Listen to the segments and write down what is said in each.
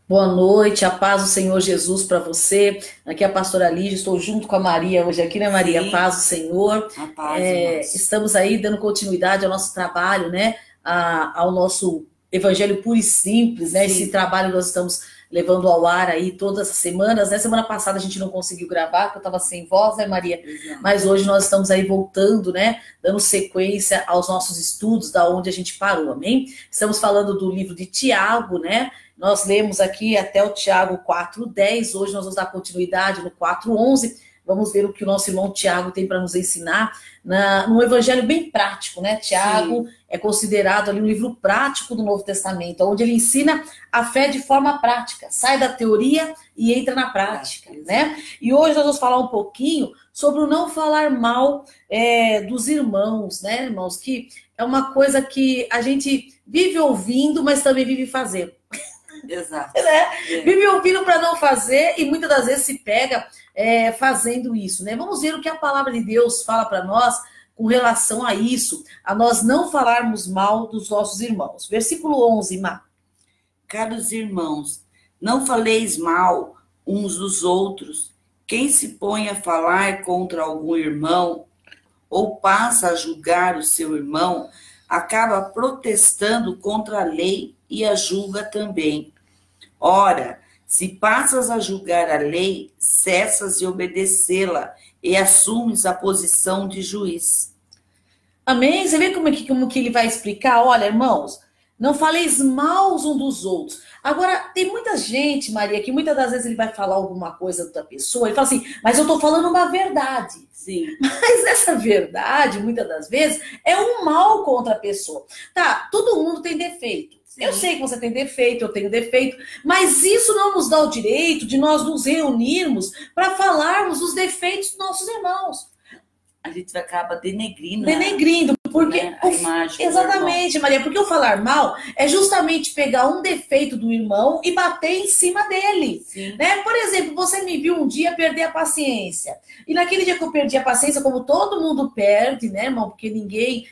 Boa noite, a paz do Senhor Jesus para você. Aqui é a pastora Lígia, estou junto com a Maria hoje aqui, né, Maria? Sim, Paz do Senhor. a paz, irmãos. Estamos aí dando continuidade ao nosso trabalho, né? Ao nosso Evangelho puro e simples, né? Esse Sim, trabalho nós estamos levando ao ar aí todas as semanas, né? Semana passada a gente não conseguiu gravar, porque eu estava sem voz, né, Maria? exato. Mas hoje nós estamos aí voltando, né? Dando sequência aos nossos estudos, da onde a gente parou, amém? Estamos falando do livro de Tiago, né? Nós lemos aqui até o Tiago 4:10, hoje nós vamos dar continuidade no 4:11. Vamos ver o que o nosso irmão Tiago tem para nos ensinar num evangelho bem prático, né? Tiago Sim, é considerado ali um livro prático do Novo Testamento, onde ele ensina a fé de forma prática, sai da teoria e entra na prática, né? E hoje nós vamos falar um pouquinho sobre o não falar mal dos irmãos, né, irmãos? Que é uma coisa que a gente vive ouvindo, mas também vive fazendo. exato. Né? É. Vive ouvindo para não fazer e muitas das vezes se pega fazendo isso, né? Vamos ver o que a palavra de Deus fala para nós com relação a isso, a nós não falarmos mal dos nossos irmãos. Versículo 11, Má. Caros irmãos, não faleis mal uns dos outros. Quem se põe a falar contra algum irmão ou passa a julgar o seu irmão, acaba protestando contra a lei e a julga também. Ora, se passas a julgar a lei, cessas de obedecê-la e assumes a posição de juiz. Amém? Você vê como que ele vai explicar? Olha, irmãos, não faleis mal uns dos outros. Agora, tem muita gente, Maria, que muitas das vezes ele vai falar alguma coisa da pessoa e fala assim, mas eu tô falando uma verdade. Sim, Mas essa verdade, muitas das vezes, é um mal contra a pessoa. Tá, todo mundo tem defeito. sim, Eu sei que você tem defeito, eu tenho defeito, mas isso não nos dá o direito de nós nos reunirmos para falarmos os defeitos dos nossos irmãos. a gente acaba denegrindo, Denegrindo, porque né, a imagem do exatamente, Maria, porque o falar mal é justamente pegar um defeito do irmão e bater em cima dele, Sim, né? Por exemplo, você me viu um dia perder a paciência. E naquele dia que eu perdi a paciência, como todo mundo perde, né, irmão? Porque ninguém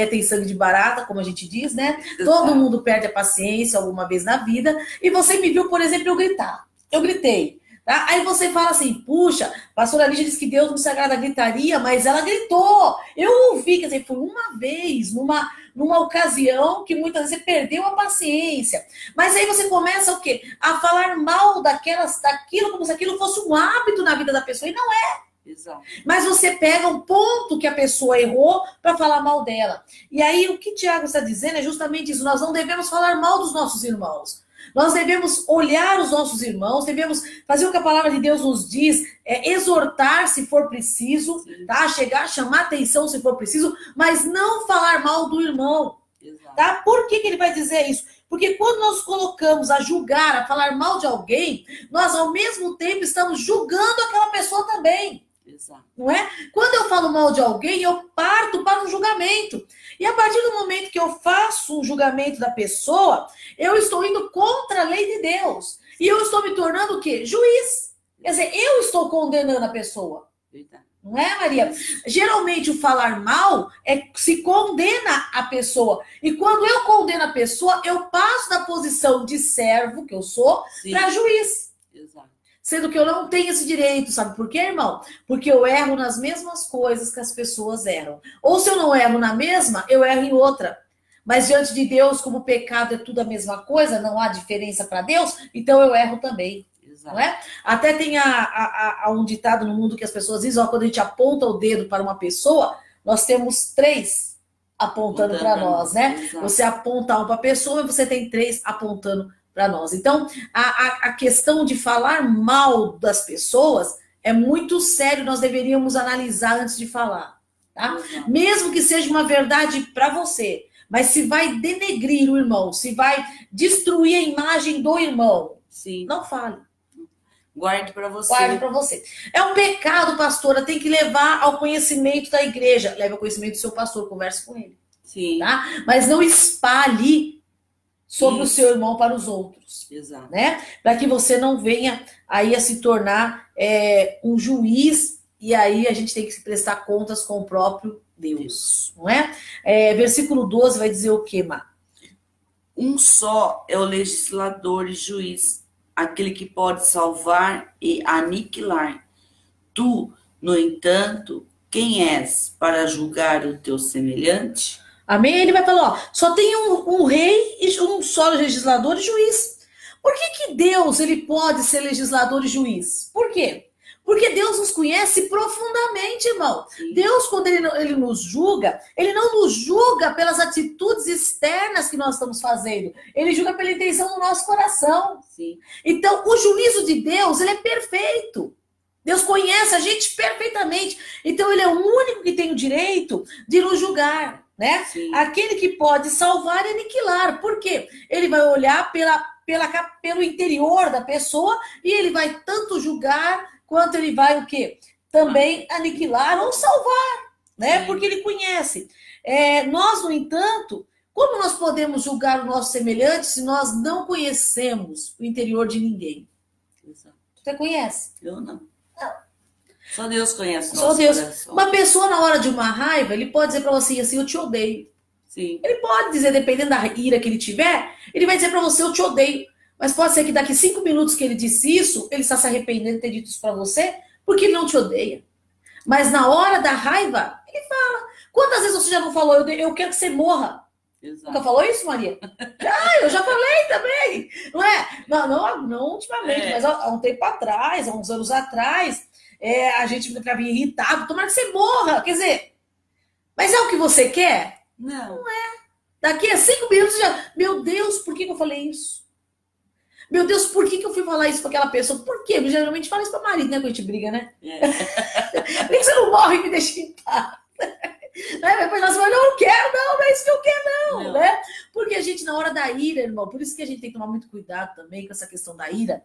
tem sangue de barata, como a gente diz, né? Todo exato. mundo perde a paciência alguma vez na vida. E você me viu, por exemplo, eu gritar. Eu gritei. Tá? Aí você fala assim, puxa, a pastora Lígia disse que Deus não se agrada da gritaria, mas ela gritou. Eu ouvi, quer dizer, foi uma vez, numa ocasião que muitas vezes você perdeu a paciência. Mas aí você começa o quê? A falar mal daquilo, como se aquilo fosse um hábito na vida da pessoa. E não é. Exato. Mas você pega um ponto que a pessoa errou para falar mal dela. E aí o que Tiago está dizendo é justamente isso. Nós não devemos falar mal dos nossos irmãos. Nós devemos olhar os nossos irmãos, devemos fazer o que a palavra de Deus nos diz, exortar se for preciso, tá? Chegar, chamar atenção se for preciso, mas não falar mal do irmão. Exato. Tá? Por que ele vai dizer isso? Porque quando nós colocamos a julgar, a falar mal de alguém, nós ao mesmo tempo estamos julgando aquela pessoa também. Exato. Não é? Quando eu falo mal de alguém, eu parto para um julgamento. E a partir do momento que eu faço um julgamento da pessoa, eu estou indo contra a lei de Deus. E eu estou me tornando o quê? Juiz. Quer dizer, eu estou condenando a pessoa. Verdade. Não é, Maria? Geralmente o falar mal se condena a pessoa. E quando eu condeno a pessoa, eu passo da posição de servo, que eu sou, Sim, para juiz. exato. Sendo que eu não tenho esse direito, sabe por quê, irmão? Porque eu erro nas mesmas coisas que as pessoas erram. Ou se eu não erro na mesma, eu erro em outra. Mas diante de Deus, como o pecado é tudo a mesma coisa, não há diferença para Deus, então eu erro também. Exato. Não é? Até tem um ditado no mundo que as pessoas dizem, ó, quando a gente aponta o dedo para uma pessoa, nós temos três apontando para nós, né? Exato. Você aponta um para a pessoa e você tem três apontando para nós. Então, a questão de falar mal das pessoas é muito sério, nós deveríamos analisar antes de falar, tá? Exato. Mesmo que seja uma verdade para você, mas se vai denegrir o irmão, se vai destruir a imagem do irmão, Sim, não fale. guarde para você. Guarde para você. É um pecado, pastora, tem que levar ao conhecimento da igreja. Leve ao conhecimento do seu pastor, converse com ele, Sim, tá? Mas não espalhe sobre isso. o seu irmão para os outros, Exato. né? Para que você não venha aí a se tornar um juiz e aí a gente tem que se prestar contas com o próprio Deus, não é? Versículo 12 vai dizer o quê, Má? Um só é o legislador e juiz. aquele que pode salvar e aniquilar. Tu, no entanto, quem és para julgar o teu semelhante? Amém? Ele vai falar, ó, só tem um rei, um só legislador e juiz. Por que Deus ele pode ser legislador e juiz? Por quê? Porque Deus nos conhece profundamente, irmão. Sim. Deus, quando ele nos julga, ele não nos julga pelas atitudes externas que nós estamos fazendo. Ele julga pela intenção do nosso coração. Sim. Então, o juízo de Deus, ele é perfeito. Deus conhece a gente perfeitamente. Então, ele é o único que tem o direito de nos julgar, né? Sim. Aquele que pode salvar e aniquilar. Por quê? Ele vai olhar pelo interior da pessoa e ele vai tanto julgar quanto ele vai o quê? Também aniquilar ou salvar, né? Sim. Porque ele conhece. Nós, no entanto, como nós podemos julgar o nosso semelhante se nós não conhecemos o interior de ninguém? Exato. Você conhece? Eu não. Não. Só Deus conhece o Só nosso Deus. coração. Uma pessoa, na hora de uma raiva, ele pode dizer para você assim, eu te odeio. Sim. Ele pode dizer, dependendo da ira que ele tiver, ele vai dizer para você, eu te odeio. Mas pode ser que daqui 5 minutos que ele disse isso, ele está se arrependendo de ter dito isso para você, porque ele não te odeia. Mas na hora da raiva, ele fala. Quantas vezes você já não falou, eu quero que você morra? Exato. Nunca falou isso, Maria? Eu já falei também. Não é? Não ultimamente, mas há um tempo atrás, há uns anos atrás, a gente ficava irritado. Tomara que você morra. Quer dizer, mas é o que você quer? Não. Daqui a 5 minutos já... Meu Deus, por que eu falei isso? Meu Deus, por que eu fui falar isso para aquela pessoa? Por quê? Eu geralmente fala isso para marido, né? Quando a gente briga, né? Nem que você não morre e me deixe em paz. Depois nós falamos, não quero, não é isso que eu quero, não. Né? Porque a gente, na hora da ira, irmão, por isso que a gente tem que tomar muito cuidado também com essa questão da ira.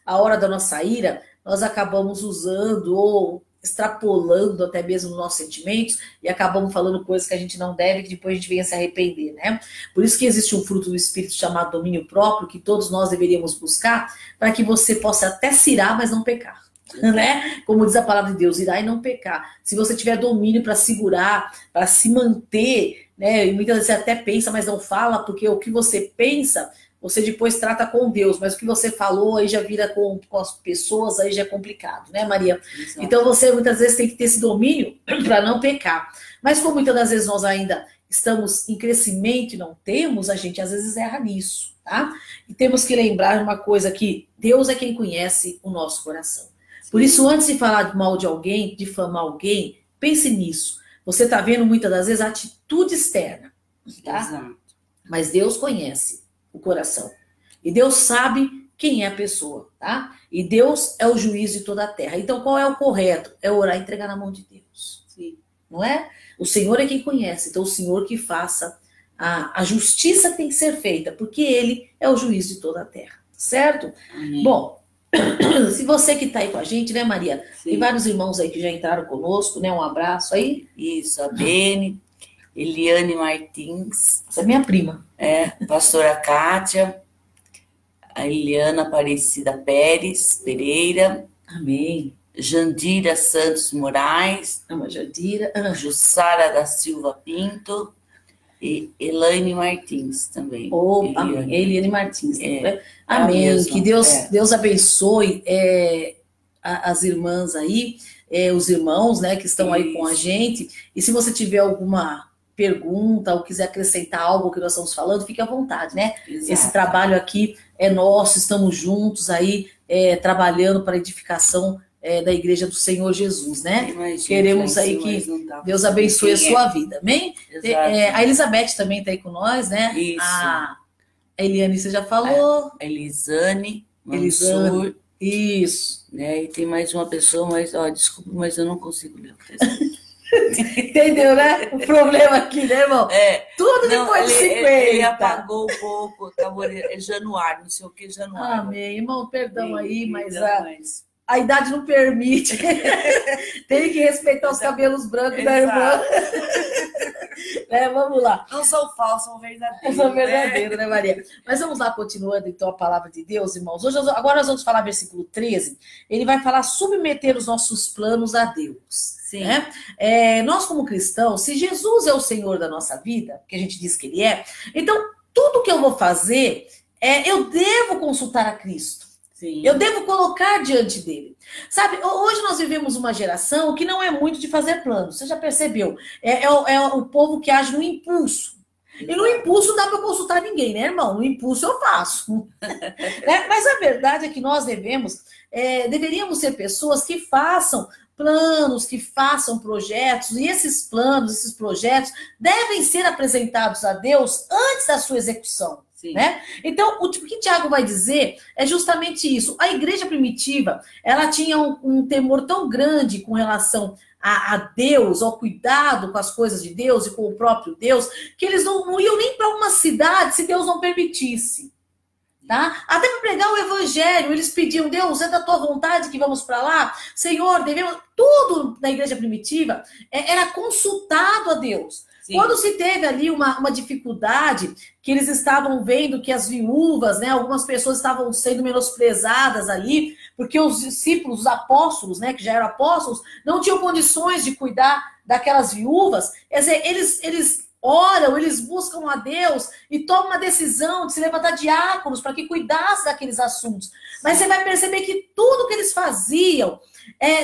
A hora da nossa ira, nós acabamos usando ou extrapolando até mesmo os nossos sentimentos e acabamos falando coisas que a gente não deve, que depois a gente venha se arrepender, né? Por isso que existe um fruto do Espírito chamado domínio próprio, que todos nós deveríamos buscar, para que você possa até se irar, mas não pecar. Né? Como diz a palavra de Deus, irar e não pecar. Se você tiver domínio para segurar, para se manter, né? E muitas vezes você até pensa, mas não fala, porque o que você pensa, você depois trata com Deus, mas o que você falou aí já vira com as pessoas, aí já é complicado, né, Maria? Exato. Então você muitas vezes tem que ter esse domínio para não pecar. Mas como muitas das vezes nós ainda estamos em crescimento e não temos, a gente às vezes erra nisso, tá? E temos que lembrar uma coisa, que Deus é quem conhece o nosso coração. Por isso, antes de falar mal de alguém, difamar alguém, pense nisso. Você está vendo muitas das vezes a atitude externa, tá? Exato. Mas Deus conhece o coração. E Deus sabe quem é a pessoa, tá? E Deus é o juiz de toda a terra. Então, qual é o correto? É orar e entregar na mão de Deus. Sim. Não é? O Senhor é quem conhece. Então, o Senhor que faça a justiça que tem que ser feita, porque Ele é o juiz de toda a terra. Certo? Amém. Bom, se você que está aí com a gente, né, Maria? Sim. Tem vários irmãos aí que já entraram conosco, né? Um abraço aí. Isso, a Bene, Eliane Martins, Essa é minha prima. pastora Kátia, a Eliana Aparecida Pereira, Amém. Jandira Santos Moraes, Ama Jadira. Jussara da Silva Pinto e Elaine Martins também. Opa, amém. Eliane Martins. Né? a Amém. mesma, Que Deus abençoe as irmãs aí, os irmãos, né, que estão aí com a gente. E se você tiver alguma pergunta ou quiser acrescentar algo que nós estamos falando, fique à vontade, né? Exato. Esse trabalho aqui é nosso, estamos juntos aí, trabalhando para a edificação da Igreja do Senhor Jesus, né? Imagina, Queremos aí mas que não dá. Deus abençoe a sua vida, amém? Exato. A Elizabeth também está aí com nós, né? Isso. A Eliane, você já falou. Elisane Mansur, Elisane. Isso. né? E tem mais uma pessoa, mas, desculpa, mas eu não consigo ler o que está escrito. Entendeu, né? O problema aqui, né, irmão? Tudo depois de 50. Ele apagou um pouco, acabou, Januário, não sei o que, Januário. Amém. Irmão, perdão aí, mas mas a idade não permite. Tem que respeitar os cabelos brancos da irmã. Vamos lá. não sou falso, sou verdadeiro. Eu sou verdadeiro, né, Maria? Mas vamos lá, continuando então a palavra de Deus, irmãos. Agora nós vamos falar versículo 13. Ele vai falar submeter os nossos planos a Deus. Sim. Né? Nós, como cristãos, se Jesus é o Senhor da nossa vida, que a gente diz que Ele é, então tudo que eu vou fazer, eu devo consultar a Cristo. Sim. Eu devo colocar diante dele. Sabe, hoje nós vivemos uma geração que não é muito de fazer planos. Você já percebeu? É o povo que age no impulso. E no impulso não dá para consultar ninguém, né, irmão? No impulso eu faço. Mas a verdade é que nós deveríamos ser pessoas que façam planos, que façam projetos, e esses planos, esses projetos devem ser apresentados a Deus antes da sua execução. Né? Então, o que Tiago vai dizer é justamente isso. A igreja primitiva, ela tinha um temor tão grande com relação a Deus, ao cuidado com as coisas de Deus e com o próprio Deus, que eles não iam nem para uma cidade se Deus não permitisse. Tá? Até para pregar o evangelho, eles pediam: Deus, é da tua vontade que vamos para lá? Senhor, devemos... Tudo na igreja primitiva era consultado a Deus. Sim. Quando se teve ali uma dificuldade, que eles estavam vendo que as viúvas, né, algumas pessoas estavam sendo menosprezadas ali, porque os discípulos, os apóstolos, né, que já eram apóstolos, não tinham condições de cuidar daquelas viúvas. Quer dizer, eles oram, eles buscam a Deus e tomam uma decisão de se levantar diáconos para que cuidasse daqueles assuntos. Mas você vai perceber que tudo que eles faziam,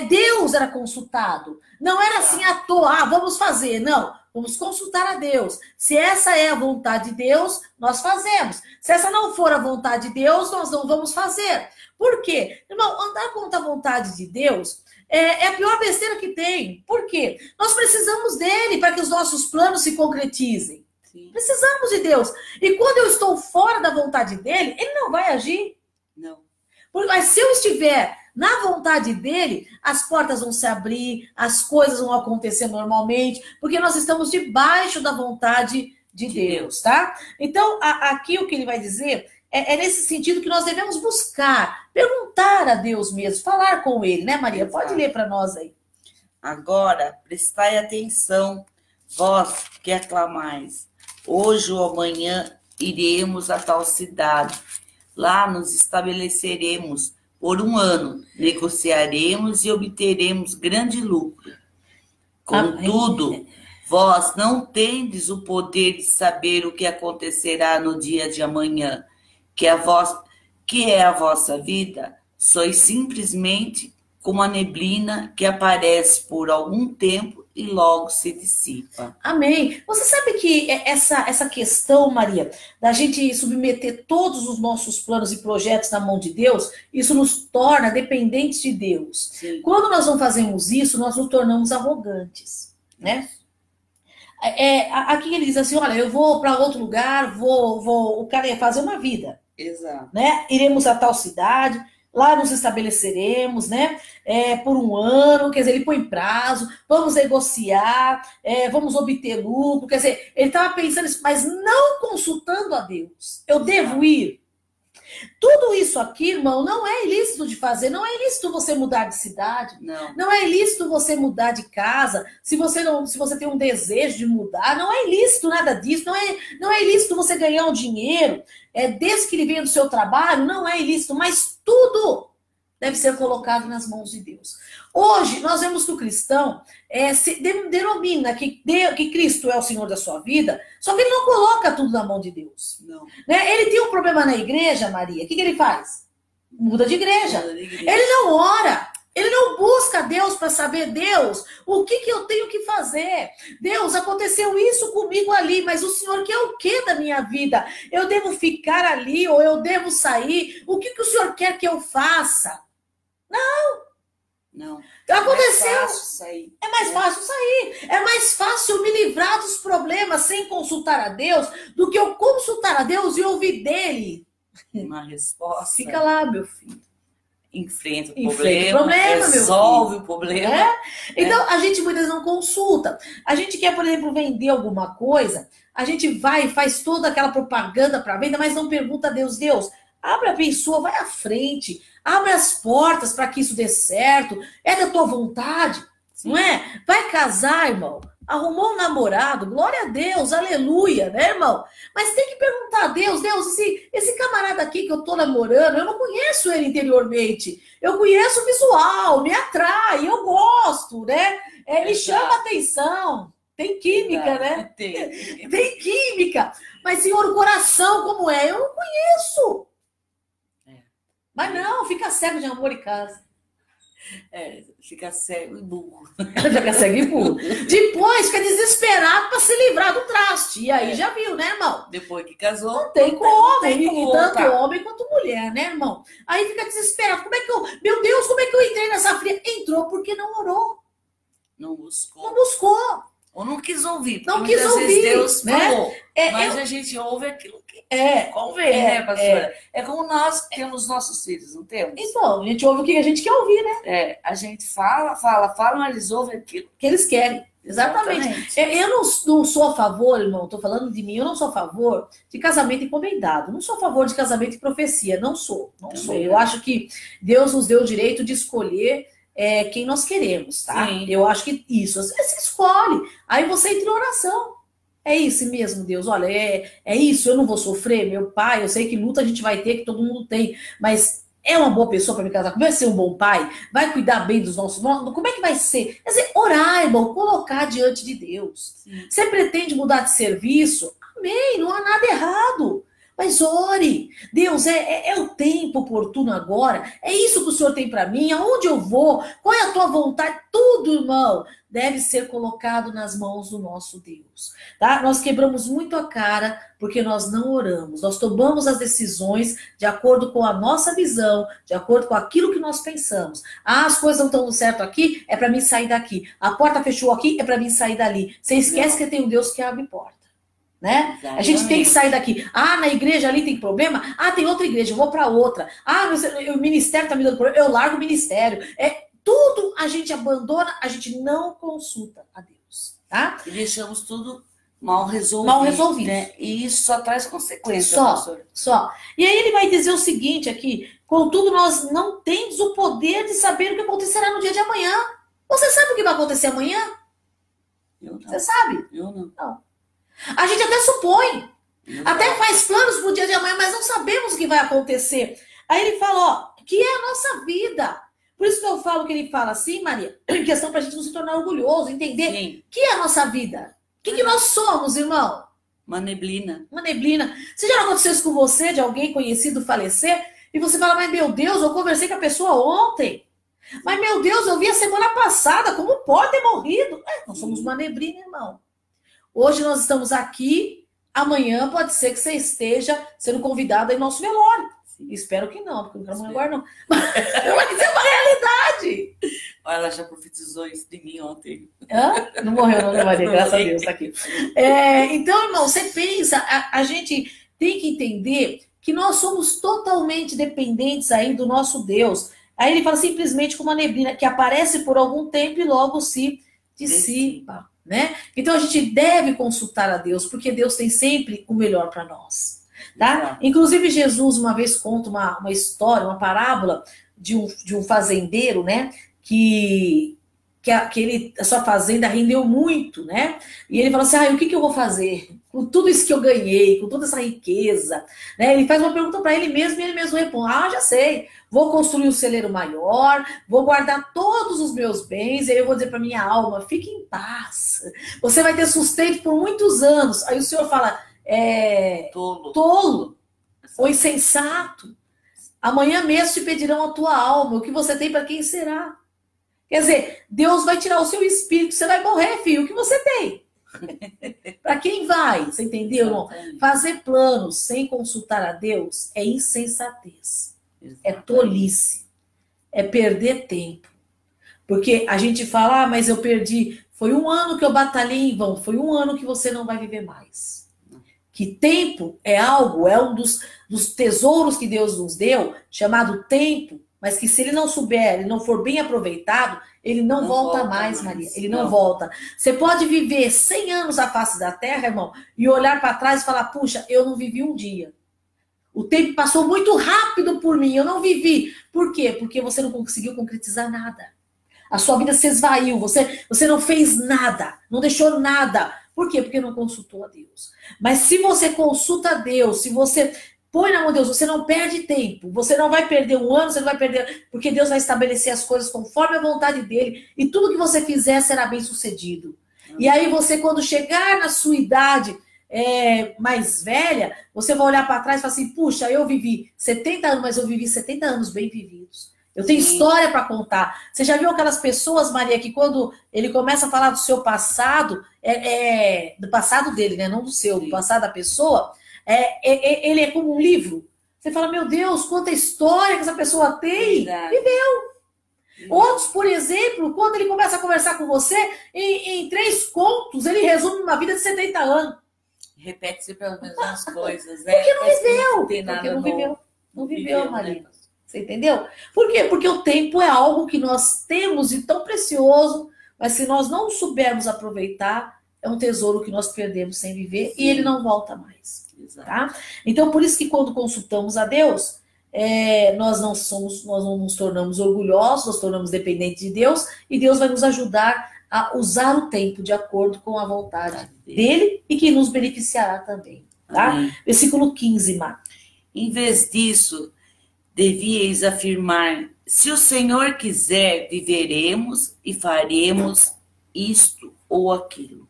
Deus era consultado. Não era assim à toa, vamos fazer. Não, vamos consultar a Deus. Se essa é a vontade de Deus, nós fazemos. Se essa não for a vontade de Deus, nós não vamos fazer. Por quê? Irmão, andar contra a vontade de Deus é a pior besteira que tem. Por quê? Nós precisamos dele para que os nossos planos se concretizem. Sim. Precisamos de Deus. E quando eu estou fora da vontade dele, ele não vai agir. Não. Mas se eu estiver na vontade dele, as portas vão se abrir, as coisas vão acontecer normalmente, porque nós estamos debaixo da vontade de Deus, tá? Então, aqui o que ele vai dizer é nesse sentido que nós devemos buscar, perguntar a Deus mesmo, falar com ele, né, Maria? Exato. Pode ler para nós aí. Agora, prestai atenção, vós que aclamais. Hoje ou amanhã iremos a tal cidade. Lá nos estabeleceremos por 1 ano, negociaremos e obteremos grande lucro. Contudo, vós não tendes o poder de saber o que acontecerá no dia de amanhã, que é a vossa vida, sois simplesmente como a neblina que aparece por algum tempo e logo se dissipa. Amém. Você sabe que essa questão, Maria, da gente submeter todos os nossos planos e projetos na mão de Deus, isso nos torna dependentes de Deus. Sim. Quando nós não fazemos isso, nós nos tornamos arrogantes, né? Aqui ele diz assim, olha, eu vou para outro lugar, o cara ia fazer uma vida. Exato. Né? Iremos a tal cidade, lá nos estabeleceremos, né? Por 1 ano, quer dizer, ele põe prazo, vamos negociar, vamos obter lucro, quer dizer, ele estava pensando isso, mas não consultando a Deus. Eu devo ir. Tudo isso aqui, irmão, não é ilícito de fazer, não é ilícito você mudar de cidade, não é ilícito você mudar de casa, se você tem um desejo de mudar, não é ilícito nada disso, não é ilícito você ganhar um dinheiro, desde que ele venha do seu trabalho, não é ilícito, mas tudo deve ser colocado nas mãos de Deus. Hoje, nós vemos que o cristão se denomina que Cristo é o Senhor da sua vida, só que ele não coloca tudo na mão de Deus. Não. Né? Ele tem um problema na igreja, Maria, o que ele faz? Muda de igreja. Ele não ora, ele não busca Deus para saber, Deus, o que eu tenho que fazer? Deus, aconteceu isso comigo ali, mas o Senhor quer o que da minha vida? Eu devo ficar ali ou eu devo sair? O que o Senhor quer que eu faça? Não. Aconteceu. É mais fácil sair. É mais fácil sair. É mais fácil me livrar dos problemas sem consultar a Deus do que eu consultar a Deus e ouvir dele uma resposta. Fica lá, meu filho. Enfrenta o problema, resolve o problema. Então, a gente muitas vezes não consulta. A gente quer, por exemplo, vender alguma coisa, a gente vai e faz toda aquela propaganda para venda, mas não pergunta a Deus, abre a pessoa, vai à frente, abre as portas para que isso dê certo, é da tua vontade, não é? Vai casar, irmão, arrumou um namorado, glória a Deus, aleluia, né, irmão? Mas tem que perguntar a Deus, esse camarada aqui que eu tô namorando, eu não conheço ele interiormente, eu conheço o visual, me atrai, eu gosto, né? Me chama a atenção. Tem química, né? Tem química. Mas, Senhor, o coração como é? Eu não conheço. Mas não, fica fica cego de amor e casa. Fica cego e burro. Fica cego e burro. Depois fica desesperado para se livrar do traste. E aí já viu, né, irmão? Depois que casou, não tem como. E tanto tá. homem quanto mulher, né, irmão? Aí fica desesperado. Como é que eu... Meu Deus, como é que eu entrei nessa fria? Entrou porque não orou. Não buscou. Não buscou. Ou não quis ouvir. Não quis ouvir. Vezes Deus né? falou. Mas a gente ouve aquilo que convém, né, pastora? É como nós temos nossos filhos, não temos? Então, a gente ouve o que a gente quer ouvir, né? A gente fala, mas eles ouvem aquilo que eles querem. Exatamente. Eu não sou a favor, irmão, estou falando de mim, eu não sou a favor de casamento encomendado. Não sou a favor de casamento e profecia. Não sou. Eu acho que Deus nos deu o direito de escolher quem nós queremos, tá? Sim. Eu acho que isso. Você escolhe. Aí você entra em oração. É isso mesmo, Deus. Olha, é isso. Eu não vou sofrer. Meu pai, eu sei que luta a gente vai ter, que todo mundo tem. Mas é uma boa pessoa para me casar? Como vai ser um bom pai? Vai cuidar bem dos nossos... Como é que vai ser? Quer dizer, orar, irmão, colocar diante de Deus. Sim. Você pretende mudar de serviço? Amém, não há nada errado. Mas ore. Deus, é o tempo oportuno agora. É isso que o Senhor tem para mim. Aonde eu vou? Qual é a tua vontade? Tudo, irmão, deve ser colocado nas mãos do nosso Deus. Tá? Nós quebramos muito a cara porque nós não oramos. Nós tomamos as decisões de acordo com a nossa visão, de acordo com aquilo que nós pensamos. As coisas não estão dando certo aqui, é para mim sair daqui. A porta fechou aqui, é para mim sair dali. Você esquece que tem um Deus que abre porta. Né? Exatamente. A gente tem que sair daqui. Na igreja ali tem problema? Tem outra igreja, eu vou para outra. O ministério tá me dando problema, eu largo o ministério. Tudo a gente abandona, a gente não consulta a Deus, tá? E deixamos tudo mal resolvido. Né? E isso só traz consequências, só. E aí ele vai dizer o seguinte aqui: contudo, nós não temos o poder de saber o que acontecerá no dia de amanhã. Você sabe o que vai acontecer amanhã? Eu não. Você sabe? Eu não. Não. A gente até supõe, até faz planos para o dia de amanhã, mas não sabemos o que vai acontecer. Aí ele fala, que é a nossa vida. Por isso que eu falo que ele fala assim, Maria, em questão para a gente não se tornar orgulhoso, entender que é a nossa vida. O que nós somos, irmão? Uma neblina. Uma neblina. Se já aconteceu isso com você, de alguém conhecido falecer, e você fala, mas meu Deus, eu conversei com a pessoa ontem. Mas meu Deus, eu vi a semana passada, como pode ter morrido? Nós somos uma neblina, irmão. Hoje nós estamos aqui, amanhã pode ser que você esteja sendo convidado em nosso velório. Espero que não, porque eu não quero morrer agora não. Mas é uma realidade. Olha, ela já profetizou isso de mim ontem. Não morreu não, Maria, graças a Deus, tá aqui. Então, irmão, você pensa, a gente tem que entender que nós somos totalmente dependentes aí do nosso Deus. Aí ele fala simplesmente como uma neblina que aparece por algum tempo e logo se dissipa. Né? Então a gente deve consultar a Deus, porque Deus tem sempre o melhor para nós. Tá? Inclusive Jesus uma vez conta uma história, uma parábola de um fazendeiro, né? Que a sua fazenda rendeu muito, né? E ele falou assim, o que eu vou fazer com tudo isso que eu ganhei, com toda essa riqueza? Né? Ele faz uma pergunta para ele mesmo e ele mesmo responde, já sei, vou construir um celeiro maior, vou guardar todos os meus bens, e aí eu vou dizer para minha alma, fique em paz, você vai ter sustento por muitos anos. Aí o Senhor fala, tolo ou insensato, amanhã mesmo te pedirão a tua alma, o que você tem para quem será? Quer dizer, Deus vai tirar o seu espírito, você vai morrer, filho, o que você tem? Para quem vai? Você entendeu? Não? Fazer planos sem consultar a Deus é insensatez. É tolice. É perder tempo. Porque a gente fala, mas eu perdi. Foi um ano que eu batalhei em vão. Foi um ano que você não vai viver mais. Que tempo é um dos tesouros que Deus nos deu, chamado tempo, mas que se ele não souber, ele não for bem aproveitado, ele não volta mais, Maria. Ele não volta. Você pode viver 100 anos à face da terra, irmão, e olhar para trás e falar, puxa, eu não vivi um dia. O tempo passou muito rápido por mim, eu não vivi. Por quê? Porque você não conseguiu concretizar nada. A sua vida se esvaiu, você não fez nada, não deixou nada. Por quê? Porque não consultou a Deus. Mas se você consulta a Deus, se você põe na mão de Deus, você não perde tempo, você não vai perder um ano, você não vai perder, porque Deus vai estabelecer as coisas conforme a vontade dele, e tudo que você fizer será bem sucedido. E aí você, quando chegar na sua idade, mais velha, você vai olhar para trás e falar assim, puxa, eu vivi 70 anos, mas eu vivi 70 anos bem vividos. Eu tenho história para contar. Você já viu aquelas pessoas, Maria, que quando ele começa a falar do seu passado, do passado dele, né? Não do seu, do passado da pessoa, ele é como um livro. Você fala, meu Deus, quanta história que essa pessoa tem. Verdade. Viveu. Outros, por exemplo, quando ele começa a conversar com você, em 3 contos, ele resume uma vida de 70 anos. Repete sempre as mesmas coisas, né? Porque não viveu. Porque não viveu. Não viveu, Maria. Né? Você entendeu? Por quê? Porque o tempo é algo que nós temos e tão precioso, mas se nós não soubermos aproveitar, é um tesouro que nós perdemos sem viver. Sim. E ele não volta mais. Exato. Tá? Então, por isso que quando consultamos a Deus, nós não nos tornamos orgulhosos, nós tornamos dependentes de Deus, e Deus vai nos ajudar a usar o tempo de acordo com a vontade dele e que nos beneficiará também. Tá? Versículo 15, Má. Em vez disso, devíeis afirmar, se o Senhor quiser, viveremos e faremos isto ou aquilo.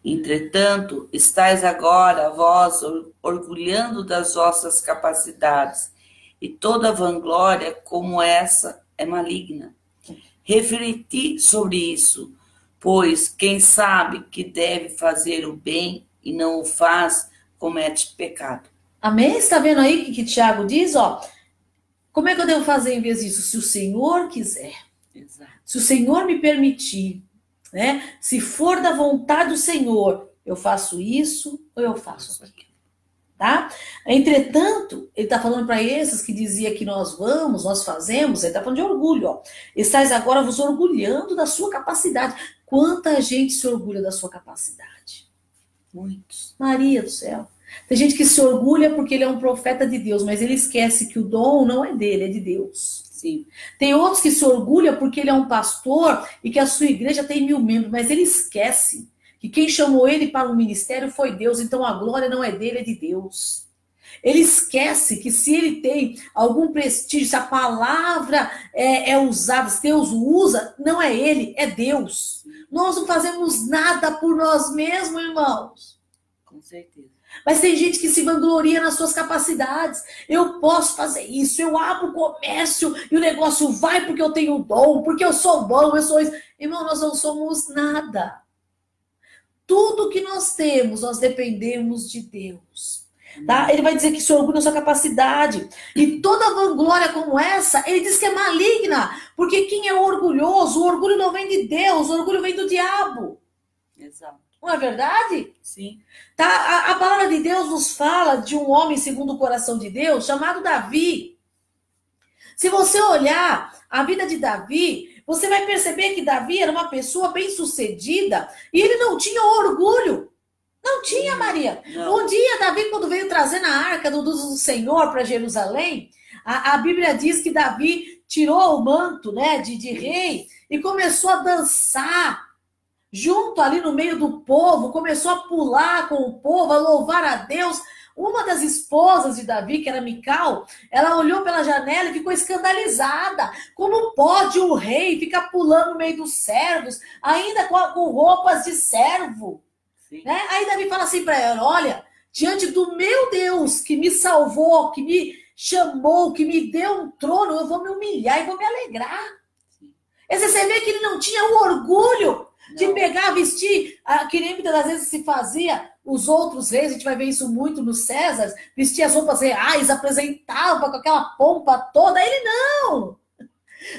Entretanto, estáis agora, vós, orgulhando das vossas capacidades, e toda vanglória como essa é maligna. Refleti sobre isso, pois quem sabe que deve fazer o bem e não o faz, comete pecado. Amém? Está vendo aí que Tiago diz, ó, como é que eu devo fazer em vez disso? Se o Senhor quiser. Exato. Se o Senhor me permitir, né? Se for da vontade do Senhor, eu faço isso ou eu faço aquilo. Tá? Entretanto, ele está falando para esses que dizia que nós fazemos, ele está falando de orgulho, ó. Estais agora vos orgulhando da sua capacidade. Quanta gente se orgulha da sua capacidade? Muitos. Maria do céu. Tem gente que se orgulha porque ele é um profeta de Deus, mas ele esquece que o dom não é dele, é de Deus. Sim. Tem outros que se orgulham porque ele é um pastor e que a sua igreja tem 1000 membros, mas ele esquece que quem chamou ele para o ministério foi Deus, então a glória não é dele, é de Deus. Ele esquece que se ele tem algum prestígio, se a palavra é usada, se Deus o usa, não é ele, é Deus. Nós não fazemos nada por nós mesmos, irmãos. Com certeza. Mas tem gente que se vangloria nas suas capacidades. Eu posso fazer isso, eu abro o comércio e o negócio vai porque eu tenho dom, porque eu sou bom, eu sou isso. Irmão, nós não somos nada. Tudo que nós temos, nós dependemos de Deus. Tá? Ele vai dizer que se orgulha da sua capacidade. E toda vanglória como essa, ele diz que é maligna. Porque quem é orgulhoso, o orgulho não vem de Deus, o orgulho vem do diabo. Exato. Não é verdade? Sim. Tá? A palavra de Deus nos fala de um homem segundo o coração de Deus, chamado Davi. Se você olhar a vida de Davi, você vai perceber que Davi era uma pessoa bem-sucedida e ele não tinha orgulho. Não tinha, Maria. Não. Um dia, Davi, quando veio trazendo a arca do Senhor para Jerusalém, a Bíblia diz que Davi tirou o manto, né, de rei e começou a dançar junto ali no meio do povo, começou a pular com o povo, a louvar a Deus. Uma das esposas de Davi, que era Mical, ela olhou pela janela e ficou escandalizada. Como pode um rei ficar pulando no meio dos servos, ainda com roupas de servo? Né? Aí Davi fala assim para ela, olha, diante do meu Deus que me salvou, que me chamou, que me deu um trono, eu vou me humilhar e vou me alegrar. Você vê que ele não tinha o orgulho de pegar, vestir, que nem muitas das vezes se fazia, os outros reis, a gente vai ver isso muito nos Césares, vestia as roupas reais, apresentava com aquela pompa toda, ele não!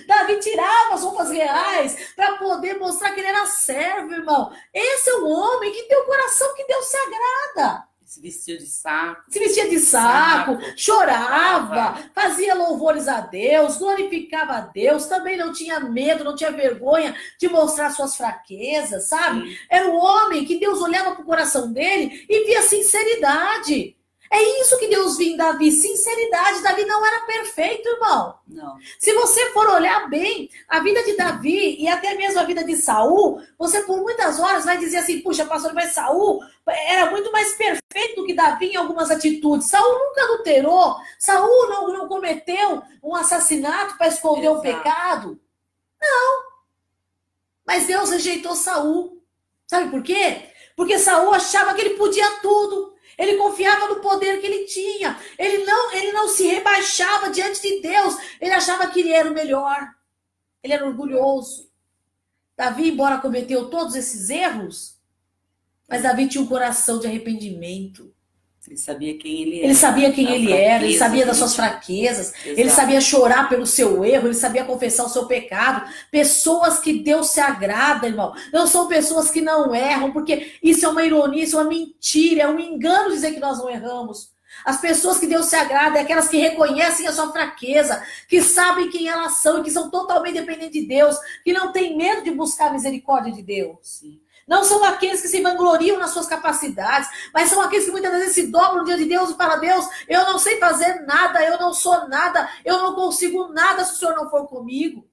Davi tirava as roupas reais para poder mostrar que ele era servo, irmão. Esse é um homem que tem o coração que Deus se agrada. Se vestia de saco. Se vestia de saco, chorava, fazia louvores a Deus, glorificava a Deus, também não tinha medo, não tinha vergonha de mostrar suas fraquezas, sabe? Sim. Era um homem que Deus olhava para o coração dele e via sinceridade. É isso que Deus viu em Davi, sinceridade. Davi não era perfeito, irmão. Não. Se você for olhar bem a vida de Davi e até mesmo a vida de Saul, você por muitas horas vai dizer assim, puxa, pastor, mas Saul era muito mais perfeito do que Davi em algumas atitudes. Saul nunca adulterou, Saul não cometeu um assassinato para esconder o pecado. Não. Mas Deus rejeitou Saul. Sabe por quê? Porque Saul achava que ele podia tudo. Ele confiava no poder que ele tinha. Ele não se rebaixava diante de Deus. Ele achava que ele era o melhor. Ele era orgulhoso. Davi, embora cometeu todos esses erros, mas Davi tinha um coração de arrependimento. Ele sabia quem ele era. Ele sabia quem ele era, ele sabia das suas fraquezas, Exato. Ele sabia chorar pelo seu erro, ele sabia confessar o seu pecado. Pessoas que Deus se agrada, irmão, não são pessoas que não erram, porque isso é uma ironia, isso é uma mentira, é um engano dizer que nós não erramos. As pessoas que Deus se agrada é aquelas que reconhecem a sua fraqueza, que sabem quem elas são e que são totalmente dependentes de Deus, que não têm medo de buscar a misericórdia de Deus. Sim. Não são aqueles que se vangloriam nas suas capacidades, mas são aqueles que muitas vezes se dobram diante de Deus e falam: Deus, eu não sei fazer nada, eu não sou nada, eu não consigo nada se o Senhor não for comigo.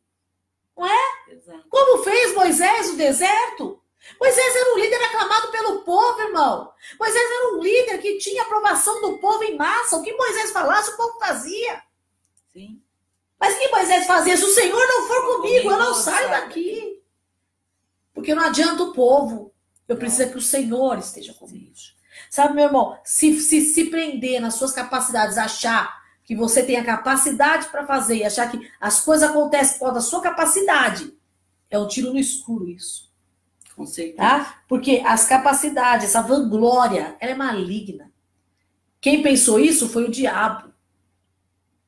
Não é? Exato. Como fez Moisés no deserto? Moisés era um líder aclamado pelo povo, irmão. Moisés era um líder que tinha aprovação do povo em massa. O que Moisés falasse, o povo fazia. Sim. Mas o que Moisés fazia? Se o Senhor não for comigo, eu não saio daqui. Porque não adianta o povo. Eu preciso que o Senhor esteja comigo. Sabe, meu irmão, se prender nas suas capacidades, achar que você tem a capacidade para fazer e achar que as coisas acontecem por causa da sua capacidade, é um tiro no escuro isso. Com certeza. Tá? Porque as capacidades, essa vanglória, ela é maligna. Quem pensou isso foi o diabo.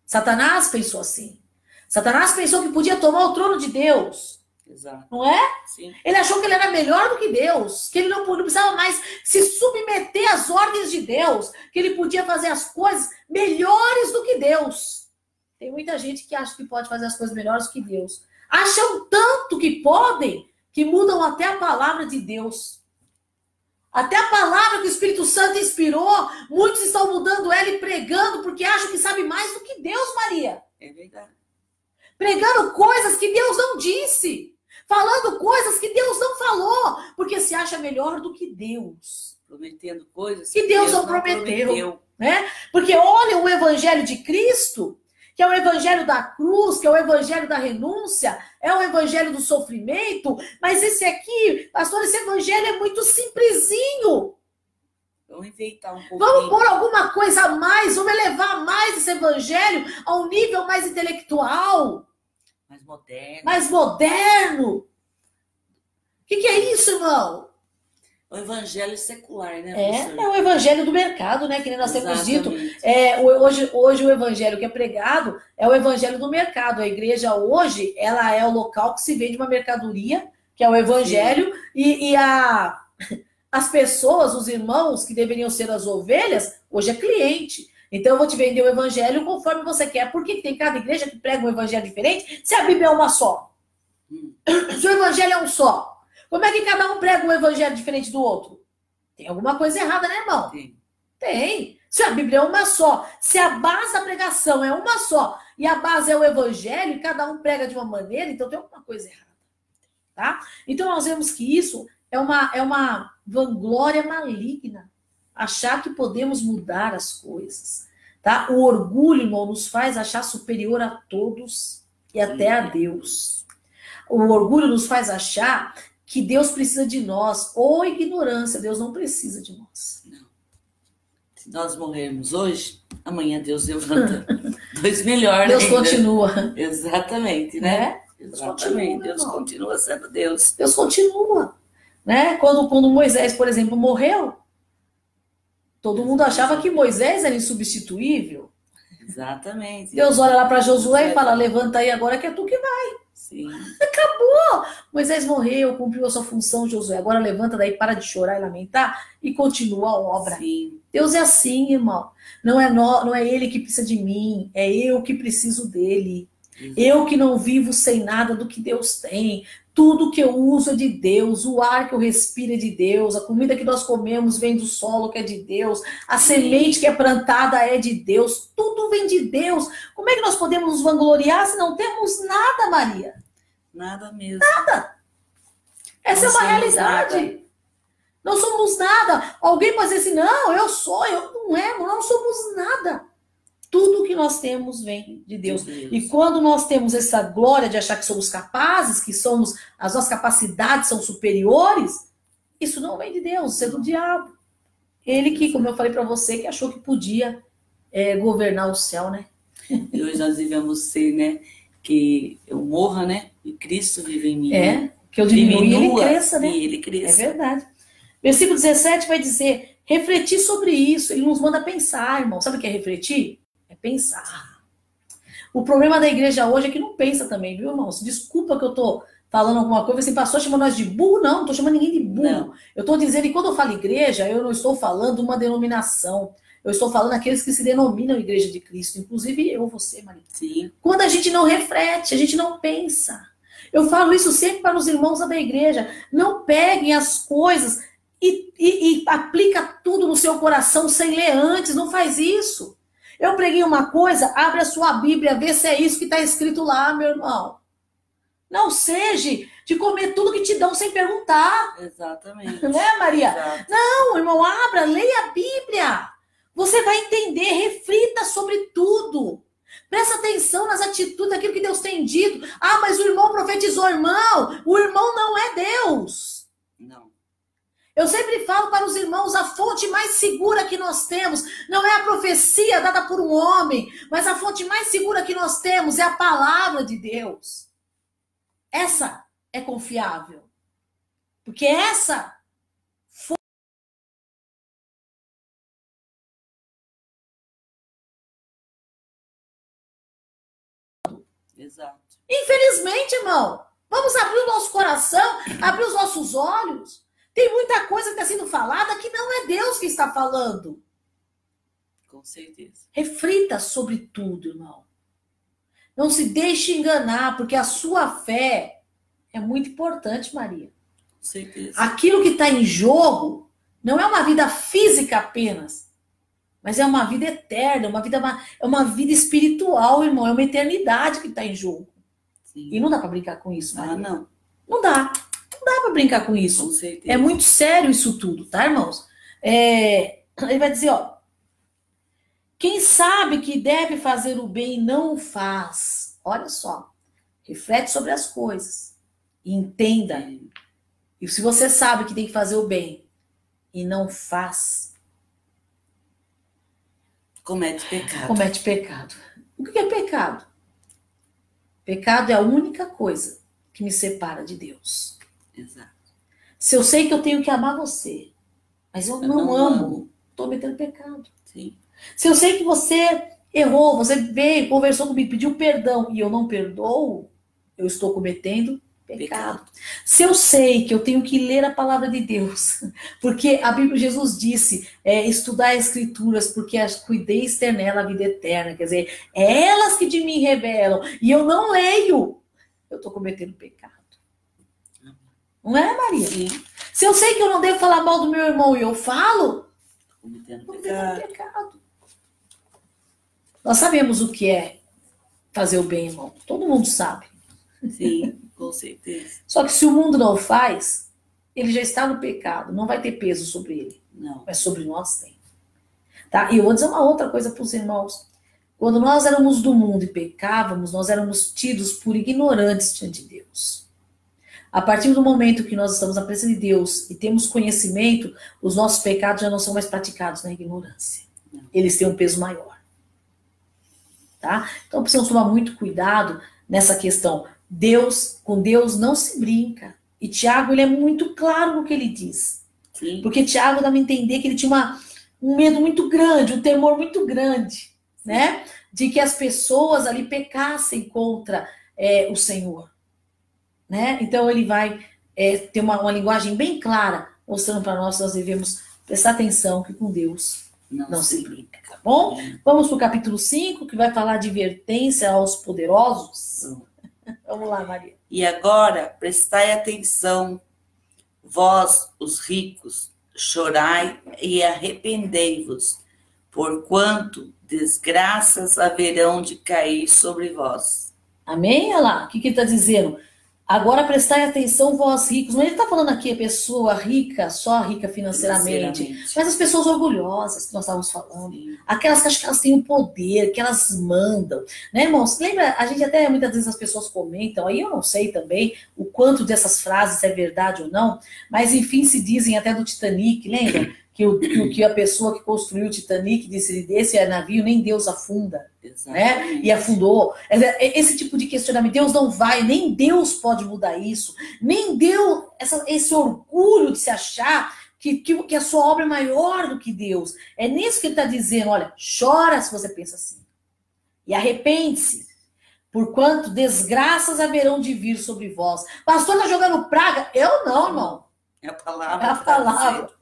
Satanás pensou assim. Satanás pensou que podia tomar o trono de Deus. Exato. Não é? Sim. Ele achou que ele era melhor do que Deus, que ele não precisava mais se submeter às ordens de Deus, que ele podia fazer as coisas melhores do que Deus. Tem muita gente que acha que pode fazer as coisas melhores do que Deus. Acham tanto que podem, que mudam até a palavra de Deus. Até a palavra que o Espírito Santo inspirou, muitos estão mudando ela e pregando porque acham que sabe mais do que Deus, Maria. É verdade. Pregando coisas que Deus não disse. Falando coisas que Deus não falou, porque se acha melhor do que Deus. Prometendo coisas que Deus não prometeu. Né? Porque olha o evangelho de Cristo, que é o evangelho da cruz, que é o evangelho da renúncia, é o evangelho do sofrimento, mas esse aqui, pastor, esse evangelho é muito simplesinho. Vamos enfeitar um pouquinho. Vamos pôr alguma coisa a mais, vamos elevar mais esse evangelho a um nível mais intelectual. Mais moderno. Mais moderno. O que é isso, irmão? O evangelho secular, né, professor? É o evangelho do mercado, né? Que nem nós temos dito. Hoje o evangelho que é pregado é o evangelho do mercado. A igreja hoje, ela é o local que se vende uma mercadoria, que é o evangelho, as pessoas, os irmãos que deveriam ser as ovelhas, hoje é cliente. Então eu vou te vender o evangelho conforme você quer. Por que tem cada igreja que prega um evangelho diferente se a Bíblia é uma só? Se o evangelho é um só. Como é que cada um prega um evangelho diferente do outro? Tem alguma coisa errada, né, irmão? Tem. Se a Bíblia é uma só, se a base da pregação é uma só, e a base é o evangelho, e cada um prega de uma maneira, então tem alguma coisa errada. Tá? Então nós vemos que isso é uma vanglória maligna. Achar que podemos mudar as coisas. Tá? O orgulho, irmão, nos faz achar superior a todos e até a Deus. O orgulho nos faz achar que Deus precisa de nós, ou ignorância, Deus não precisa de nós. Não. Se nós morrermos hoje, amanhã Deus levanta dois melhores. Deus ainda continua. Exatamente, né? Exatamente. Deus continua sendo Deus. Deus continua. Né? Quando Moisés, por exemplo, morreu, todo mundo achava que Moisés era insubstituível. Exatamente. Deus olha lá para Josué e fala: levanta aí agora que é tu que vai. Sim. Acabou. Moisés morreu, cumpriu a sua função, Josué. Agora levanta daí, para de chorar e lamentar e continua a obra. Sim. Deus é assim, irmão. Não é ele que precisa de mim, é eu que preciso dele. Exato. Eu que não vivo sem nada do que Deus tem. Tudo que eu uso é de Deus, o ar que eu respiro é de Deus, a comida que nós comemos vem do solo que é de Deus, a semente que é plantada é de Deus, tudo vem de Deus. Como é que nós podemos nos vangloriar se não temos nada, Maria? Nada mesmo. Nada. Essa é uma realidade. Nada. Não somos nada. Alguém pode dizer assim: não, eu não somos nada. Tudo que nós temos vem de Deus. E quando nós temos essa glória de achar que somos capazes, que as nossas capacidades são superiores, Isso não vem de Deus, isso é do diabo. Ele que, como eu falei para você, que achou que podia governar o céu, né? E hoje nós devemos ser, né? Que eu morra, né? E Cristo vive em mim. Que eu diminua e ele cresça, né? E ele cresça. É verdade. Versículo 17 vai dizer, refletir sobre isso. Ele nos manda pensar, irmão. Sabe o que é refletir? É pensar. O problema da igreja hoje é que não pensa também, viu, irmãos? Desculpa que eu tô falando alguma coisa, assim, pastor chamando nós de burro. Não, não tô chamando ninguém de burro. Não. Eu tô dizendo que quando eu falo igreja, eu não estou falando uma denominação. Eu estou falando aqueles que se denominam Igreja de Cristo. Inclusive eu, você, Maria. Sim. Quando a gente não reflete, a gente não pensa. Eu falo isso sempre para os irmãos da igreja. Não peguem as coisas e aplica tudo no seu coração sem ler antes. Não faz isso. Eu preguei uma coisa, abre a sua Bíblia, vê se é isso que está escrito lá, meu irmão. Não seja de comer tudo que te dão sem perguntar. Exatamente. Né, Maria? Exato. Não, irmão, abra, leia a Bíblia. Você vai entender, reflita sobre tudo. Presta atenção nas atitudes, daquilo que Deus tem dito. Ah, mas o irmão profetizou, irmão. O irmão não é Deus. Não. Eu sempre falo para os irmãos, a fonte mais segura que nós temos não é a profecia dada por um homem, mas a fonte mais segura que nós temos é a palavra de Deus. Essa é confiável. Porque essa Exato. Infelizmente, irmão, vamos abrir o nosso coração, abrir os nossos olhos. Tem muita coisa que está sendo falada que não é Deus que está falando. Com certeza. Reflita sobre tudo, irmão. Não se deixe enganar, porque a sua fé é muito importante, Maria. Com certeza. Aquilo que está em jogo não é uma vida física apenas, mas é uma vida eterna, é uma vida espiritual, irmão. É uma eternidade que está em jogo. Sim. E não dá para brincar com isso, Maria. Não. Não dá. Não dá para brincar com isso. Com certeza. É muito sério isso tudo, tá, irmãos? Ele vai dizer, ó. Quem sabe que deve fazer o bem e não o faz. Olha só. Reflete sobre as coisas. E entenda. E se você sabe que tem que fazer o bem e não faz, comete pecado. Comete pecado. O que é pecado? Pecado é a única coisa que me separa de Deus. Exato. Se eu sei que eu tenho que amar você, mas eu não amo, estou cometendo pecado. Sim. Se eu sei que você errou, você veio, conversou comigo, pediu perdão e eu não perdoo, eu estou cometendo pecado. Se eu sei que eu tenho que ler a palavra de Deus, porque a Bíblia, Jesus disse, estudar as escrituras, porque a cuidez ter nela a vida eterna, quer dizer, é elas que de mim revelam, e eu não leio, eu estou cometendo pecado. Não é, Maria? Sim. Se eu sei que eu não devo falar mal do meu irmão e eu falo, cometendo pecado. Nós sabemos o que é fazer o bem, irmão. Todo mundo sabe. Sim, com certeza. Só que se o mundo não faz, ele já está no pecado. Não vai ter peso sobre ele. Não. Mas sobre nós tem. Tá? E eu vou dizer uma outra coisa para os irmãos. Quando nós éramos do mundo e pecávamos, nós éramos tidos por ignorantes diante de Deus. A partir do momento que nós estamos na presença de Deus e temos conhecimento, os nossos pecados já não são mais praticados na ignorância. Não. Eles têm um peso maior. Tá? Então precisamos tomar muito cuidado nessa questão. Com Deus não se brinca. E Tiago, ele é muito claro no que ele diz. Sim. Porque Tiago dá a entender que ele tinha um medo muito grande, um temor muito grande, né? De que as pessoas ali pecassem contra o Senhor. Né? Então ele vai ter uma linguagem bem clara, mostrando para nós que nós devemos prestar atenção que com Deus não se brinca, tá bom? Vamos para o capítulo 5, que vai falar de advertência aos poderosos. Vamos lá, Maria. E agora, prestai atenção, vós, os ricos, chorai e arrependei-vos, porquanto desgraças haverão de cair sobre vós. Amém? Olha lá, o que ele está dizendo? Agora prestai atenção, vós ricos. Mas ele está falando aqui a pessoa rica, só rica financeiramente. Mas as pessoas orgulhosas que nós estávamos falando. Sim. Aquelas que acham que elas têm o poder, que elas mandam. Né, irmãos? Lembra, a gente até muitas vezes as pessoas comentam, aí eu não sei também o quanto dessas frases é verdade ou não, mas enfim se dizem até do Titanic, lembra? Que a pessoa que construiu o Titanic disse, esse navio nem Deus afunda. Né? E afundou. Esse tipo de questionamento, Deus não vai, nem Deus pode mudar isso, nem Deus, esse orgulho de se achar que a sua obra é maior do que Deus. É nisso que ele está dizendo, olha, chora se você pensa assim. E arrepende-se, porquanto desgraças haverão de vir sobre vós. Pastor, está jogando praga? Eu não, irmão. É a palavra. É a palavra.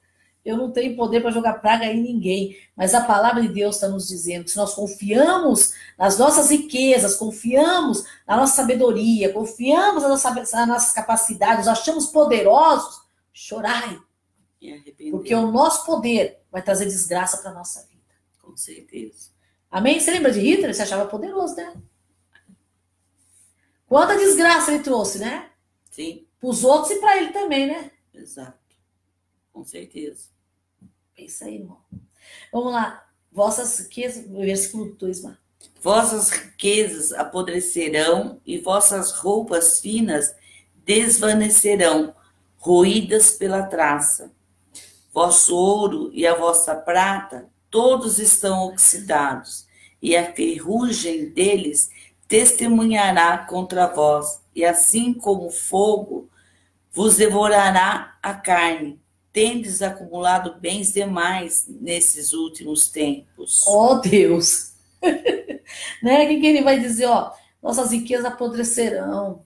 Eu não tenho poder para jogar praga em ninguém, mas a palavra de Deus está nos dizendo que se nós confiamos nas nossas riquezas, confiamos na nossa sabedoria, confiamos nas nossas capacidades, nós achamos poderosos, chorai. Porque o nosso poder vai trazer desgraça para a nossa vida. Com certeza. Amém? Você lembra de Hitler? Ele se achava poderoso, né? Quanta desgraça ele trouxe, né? Sim. Para os outros e para ele também, né? Exato. Com certeza. Pensa aí, irmão. Vamos lá. Vossas riquezas, versículo 2, Mar. Vossas riquezas apodrecerão e vossas roupas finas desvanecerão, roídas pela traça. Vosso ouro e a vossa prata, todos estão oxidados, e a ferrugem deles testemunhará contra vós, e assim como o fogo vos devorará a carne. Tendes acumulado bens demais nesses últimos tempos. Oh, Deus! Né? O que ele vai dizer? Ó, nossas riquezas apodrecerão.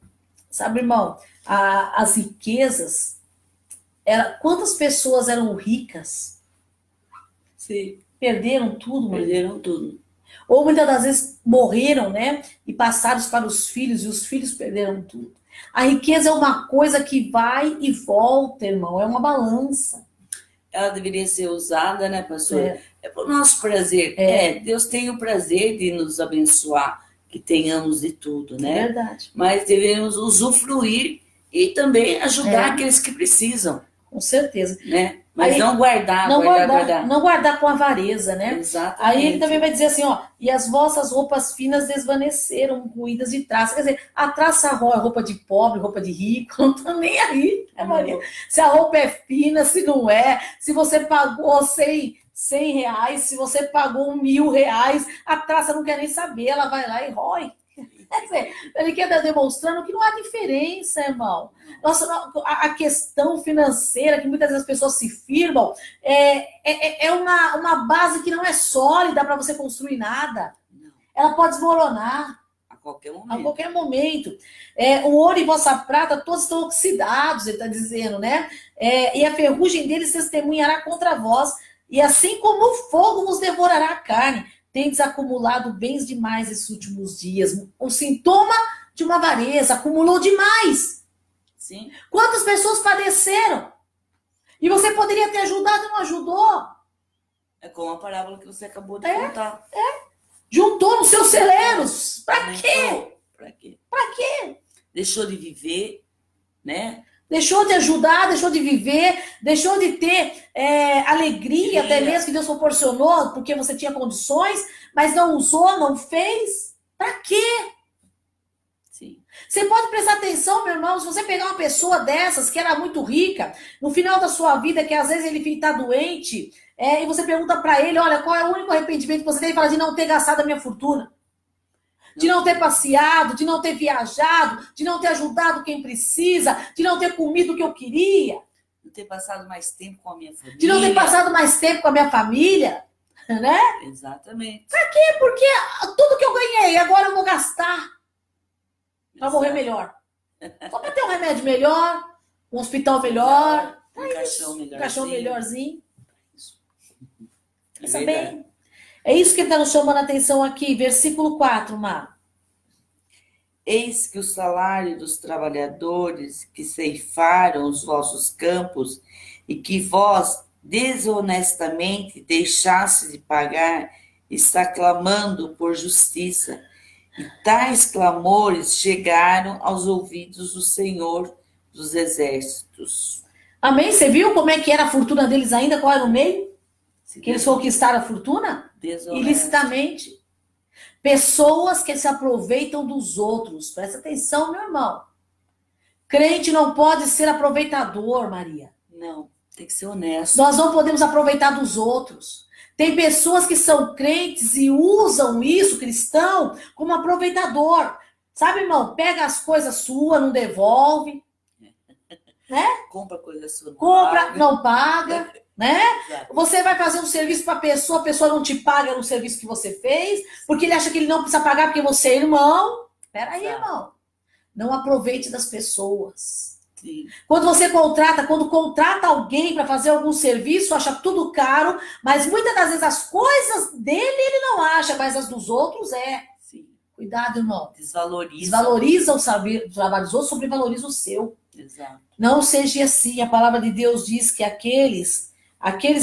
Sabe, irmão? As riquezas... Quantas pessoas eram ricas? Sim. Perderam tudo. Perderam tudo. Ou muitas das vezes morreram, né? E passaram para os filhos, e os filhos perderam tudo. A riqueza é uma coisa que vai e volta, irmão. É uma balança. Ela deveria ser usada, né, pastor? É para o nosso prazer. Deus tem o prazer de nos abençoar, que tenhamos de tudo, né? É verdade. Mas devemos usufruir e também ajudar aqueles que precisam. Com certeza. Né? Mas aí, não guardar. Não guardar com avareza, né? Exatamente. Aí ele também vai dizer assim, ó, e as vossas roupas finas desvaneceram, ruídas de traça. Quer dizer, a traça rói, roupa de pobre, roupa de rico, não tô nem aí, né, Maria? Se a roupa é fina, se não é, se você pagou 100 reais, se você pagou R$1.000, a traça não quer nem saber, ela vai lá e rói. Quer dizer, ele quer demonstrando que não há diferença, irmão. Nossa, a questão financeira que muitas vezes as pessoas se firmam é uma base que não é sólida para você construir nada. Não. Ela pode desmoronar. A qualquer momento. A qualquer momento. O ouro e vossa prata, todos estão oxidados, ele está dizendo, né? E a ferrugem deles testemunhará contra vós, e assim como o fogo vos devorará a carne. Tendes acumulado bens demais esses últimos dias. O sintoma de uma avareza, acumulou demais. Sim. Quantas pessoas padeceram? E você poderia ter ajudado e não ajudou. É como a parábola que você acabou de contar. Juntou nos seus celeiros. Pra quê? Pra quê? Pra quê? Deixou de viver, né? Deixou de ajudar, deixou de viver, deixou de ter alegria, até mesmo que Deus proporcionou, porque você tinha condições, mas não usou, não fez. Pra quê? Sim. Você pode prestar atenção, meu irmão, se você pegar uma pessoa dessas, que era muito rica, no final da sua vida, que às vezes ele está doente, e você pergunta pra ele, olha, qual é o único arrependimento que você tem? Ele fala de não ter gastado a minha fortuna. De não ter passeado, de não ter viajado, de não ter ajudado quem precisa, de não ter comido o que eu queria. De ter passado mais tempo com a minha família. De não ter passado mais tempo com a minha família, né? Exatamente. Pra quê? Porque tudo que eu ganhei, agora eu vou gastar pra morrer melhor. Só pra ter um remédio melhor, um hospital melhor. Um caixão melhorzinho. Um caixão melhorzinho. É bem. É isso que ele está nos chamando a atenção aqui, versículo 4, Mar. Eis que o salário dos trabalhadores que ceifaram os vossos campos e que vós desonestamente deixaste de pagar, está clamando por justiça, Tais clamores chegaram aos ouvidos do Senhor dos Exércitos. Amém? Você viu como é que era a fortuna deles ainda? Qual era o meio? Que eles conquistaram a fortuna? Desonesto. Ilicitamente. Pessoas que se aproveitam dos outros. Presta atenção, meu irmão. Crente não pode ser aproveitador, Maria. Não, tem que ser honesto. Nós não podemos aproveitar dos outros. Tem pessoas que são crentes e usam isso, cristão, como aproveitador. Sabe, irmão? Pega as coisas suas, não devolve. Né? Compra coisa sua. Compra, não paga. Né? Exato. Você vai fazer um serviço para a pessoa não te paga no serviço que você fez, porque ele acha que ele não precisa pagar porque você é irmão. Peraí, irmão. Não aproveite das pessoas. Sim. Quando contrata alguém para fazer algum serviço, acha tudo caro, mas muitas das vezes as coisas dele ele não acha, mas as dos outros é. Sim. Cuidado, irmão. Desvaloriza o trabalho dos outros, sobrevaloriza o seu. Exato. Não seja assim. A palavra de Deus diz que aqueles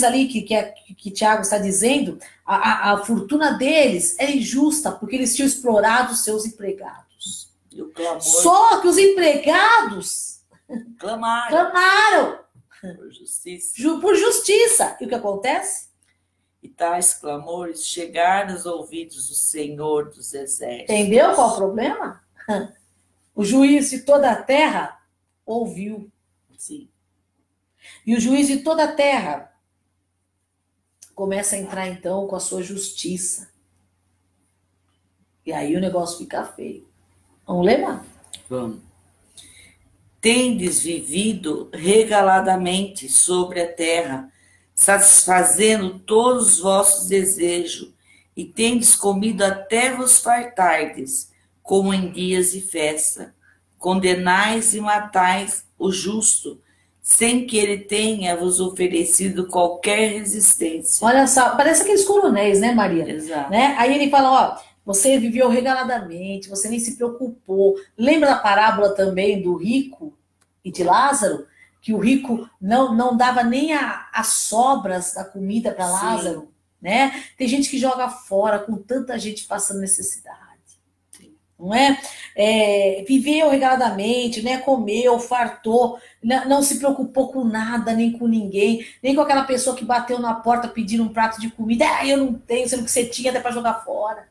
ali que Tiago está dizendo, a fortuna deles é injusta, porque eles tinham explorado os seus empregados. E o clamor... Só que os empregados clamaram por justiça. Por justiça. E o que acontece? E tais clamores chegaram aos ouvidos do Senhor dos Exércitos. Entendeu qual o problema? O juiz de toda a terra ouviu. Sim. E o juiz de toda a terra começa a entrar, então, com a sua justiça. E aí o negócio fica feio. Vamos ler, mano? Vamos. Tendes vivido regaladamente sobre a terra, satisfazendo todos os vossos desejos, e tendes comido até vos fartardes, como em dias de festa. Condenais e matais o justo, sem que ele tenha vos oferecido qualquer resistência. Olha só, parece aqueles coronéis, né, Maria? Exato. Né? Aí ele fala, ó, você viveu regaladamente, você nem se preocupou. Lembra da parábola também do rico e de Lázaro? Que o rico não dava nem as sobras da comida para Lázaro, né? Tem gente que joga fora com tanta gente passando necessidade. Não é? Viveu regaladamente, né? Comeu, fartou, não se preocupou com nada, nem com ninguém, nem com aquela pessoa que bateu na porta pedindo um prato de comida. Eu não tenho, sendo que você tinha até para jogar fora.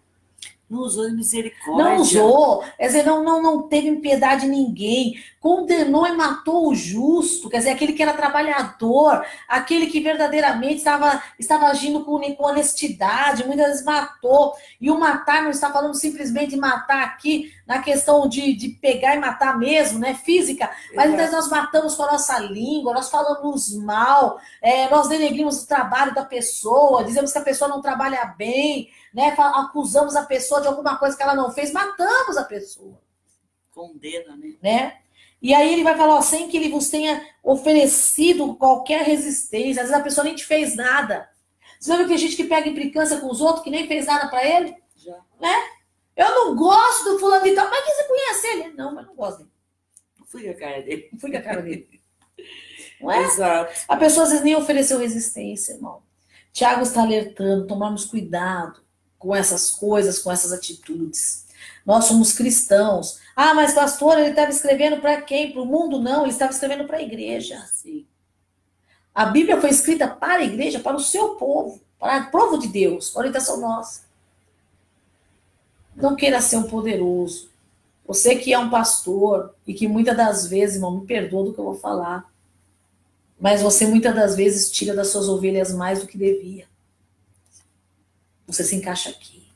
Não usou de misericórdia. Não usou, quer dizer, não teve piedade de ninguém, condenou e matou o justo, quer dizer, aquele que era trabalhador, aquele que verdadeiramente estava agindo com honestidade, muitas vezes matou. E o matar não está falando simplesmente de matar aqui, na questão de pegar e matar mesmo, né, física, mas muitas vezes nós matamos com a nossa língua, nós falamos mal, nós denegrimos o trabalho da pessoa, dizemos que a pessoa não trabalha bem, né, acusamos a pessoa de alguma coisa que ela não fez, matamos a pessoa. Condena, né? E aí ele vai falar, ó, sem que ele vos tenha oferecido qualquer resistência. Às vezes a pessoa nem te fez nada. Você já viu que tem gente que pega implicância com os outros que nem fez nada para ele? Já. Né? Eu não gosto do fulano e tal. Mas que você conhece ele? Não, mas não gosto dele. Não fui com a cara dele. Não fui com a cara dele. Não é? Exato. A pessoa às vezes nem ofereceu resistência, irmão. Tiago está alertando, tomarmos cuidado com essas coisas, com essas atitudes. Nós somos cristãos. Ah, mas pastor, ele estava escrevendo para quem? Para o mundo? Não, ele estava escrevendo para a igreja. Sim. A Bíblia foi escrita para a igreja, para o seu povo, para o povo de Deus, orientação nossa. Não queira ser um poderoso. Você que é um pastor e que muitas das vezes, irmão, me perdoa do que eu vou falar, mas você muitas das vezes tira das suas ovelhas mais do que devia. Você se encaixa aqui.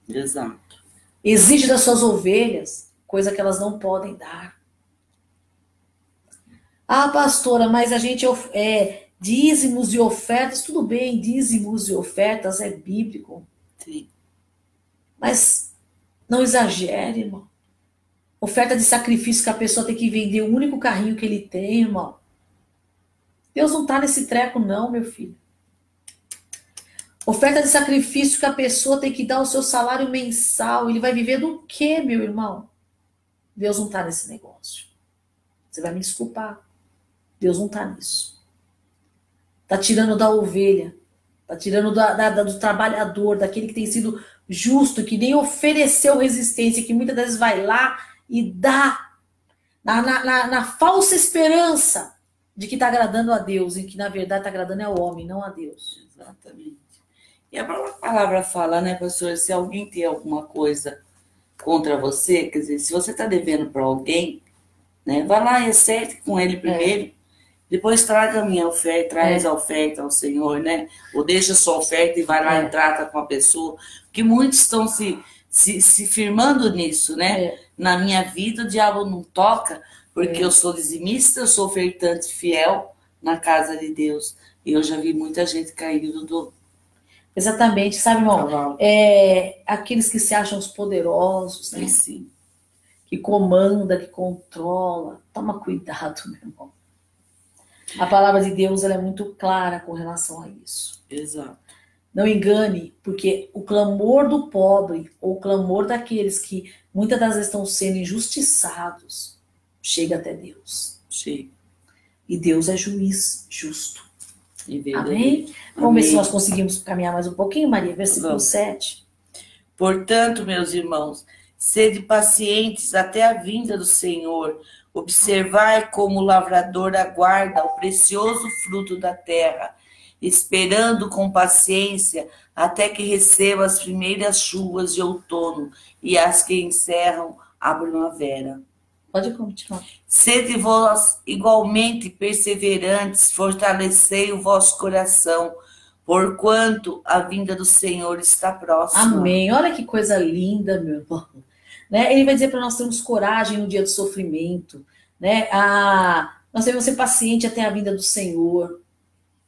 Exato. Exige das suas ovelhas coisa que elas não podem dar. Ah, pastora, mas a gente dízimos e ofertas, tudo bem, dízimos e ofertas é bíblico. Sim. Mas não exagere, irmão. Oferta de sacrifício que a pessoa tem que vender o único carrinho que ele tem, irmão. Deus não está nesse treco não, meu filho. Oferta de sacrifício que a pessoa tem que dar o seu salário mensal. Ele vai viver do quê, meu irmão? Deus não está nesse negócio. Você vai me desculpar. Deus não está nisso. Está tirando da ovelha. Está tirando do trabalhador, daquele que tem sido justo, que nem ofereceu resistência, que muitas vezes vai lá e dá na falsa esperança de que está agradando a Deus, e que na verdade está agradando ao homem, não a Deus. Exatamente. E a palavra fala, né, pastor, se alguém tem alguma coisa contra você, quer dizer, se você está devendo para alguém, né, vai lá e acerte com ele primeiro, depois traga a minha oferta, traz a oferta ao Senhor, né, ou deixa a sua oferta e vai lá e trata com a pessoa, porque muitos estão se firmando nisso, né, na minha vida o diabo não toca, porque eu sou dizimista, eu sou ofertante fiel na casa de Deus, e eu já vi muita gente caído do... Exatamente, sabe, irmão? Aqueles que se acham os poderosos, né? Sim. Que comanda, que controla. Toma cuidado, meu irmão. A palavra de Deus ela é muito clara com relação a isso. Exato. Não engane, porque o clamor do pobre, ou o clamor daqueles que muitas das vezes estão sendo injustiçados, chega até Deus. Chega. E Deus é juiz justo. Amém? Vamos ver se nós conseguimos caminhar mais um pouquinho, Maria. Versículo 7. Portanto, meus irmãos, sede pacientes até a vinda do Senhor. Observai como o lavrador aguarda o precioso fruto da terra, esperando com paciência até que receba as primeiras chuvas de outono e as que encerram a primavera. Pode continuar. Sede vós igualmente perseverantes, fortalecei o vosso coração, porquanto a vinda do Senhor está próxima. Amém. Olha que coisa linda, meu irmão. Né? Ele vai dizer para nós termos coragem no dia do sofrimento. Né? Nós devemos ser pacientes até a vinda do Senhor.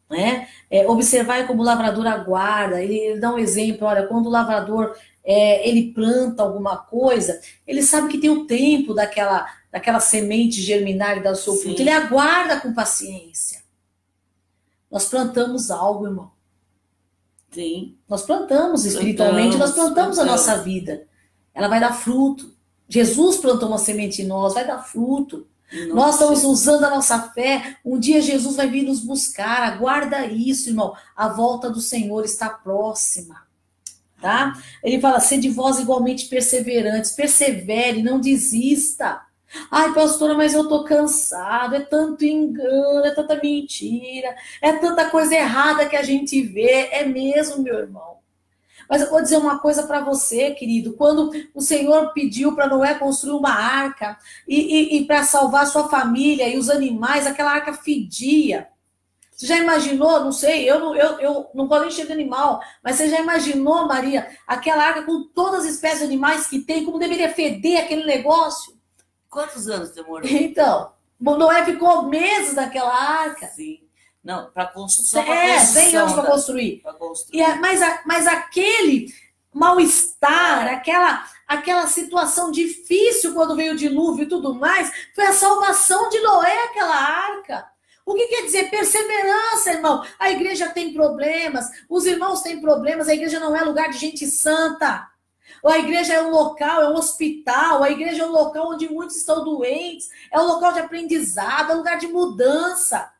Né? Observar como o lavrador aguarda. Ele dá um exemplo. Olha, quando o lavrador ele planta alguma coisa, ele sabe que tem o tempo daquela semente germinar e dar o seu fruto. Ele aguarda com paciência. Nós plantamos algo, irmão. Sim. Nós plantamos espiritualmente, nós plantamos a nossa vida. Ela vai dar fruto. Jesus plantou uma semente em nós, vai dar fruto. Nós estamos usando a nossa fé. Um dia Jesus vai vir nos buscar. Aguarda isso, irmão. A volta do Senhor está próxima. Tá? Ele fala, sede vós igualmente perseverantes. Persevere, não desista. Ai, pastora, mas eu tô cansado. É tanto engano, é tanta mentira. É tanta coisa errada que a gente vê. É mesmo, meu irmão. Mas eu vou dizer uma coisa para você, querido. Quando o Senhor pediu para Noé construir uma arca e para salvar sua família e os animais, aquela arca fedia. Você já imaginou? Não sei, eu não gosto nem de cheiro de animal, mas você já imaginou, Maria, aquela arca com todas as espécies de animais que tem, como deveria feder aquele negócio? Quantos anos demorou? Então, Noé ficou meses naquela arca. Sim. Não, para construir. 100 anos para construir. Mas aquele mal-estar, aquela situação difícil quando veio o dilúvio e tudo mais, foi a salvação de Noé, aquela arca. O que quer dizer? Perseverança, irmão. A igreja tem problemas, os irmãos têm problemas, a igreja não é lugar de gente santa. A igreja é um local, é um hospital, a igreja é um local onde muitos estão doentes, é um local de aprendizado, é um lugar de mudança.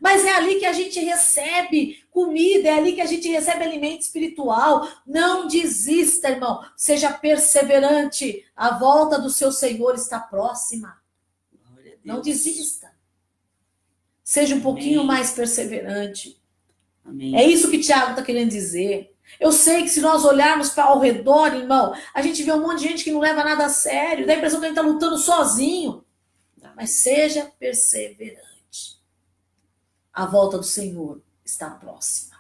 Mas é ali que a gente recebe comida, é ali que a gente recebe alimento espiritual. Não desista, irmão. Seja perseverante. A volta do seu Senhor está próxima. Não desista. Seja um pouquinho mais perseverante. Amém. É isso que Tiago está querendo dizer. Eu sei que se nós olharmos para ao redor, irmão, a gente vê um monte de gente que não leva nada a sério. Dá a impressão que a gente está lutando sozinho. Mas seja perseverante. A volta do Senhor está próxima.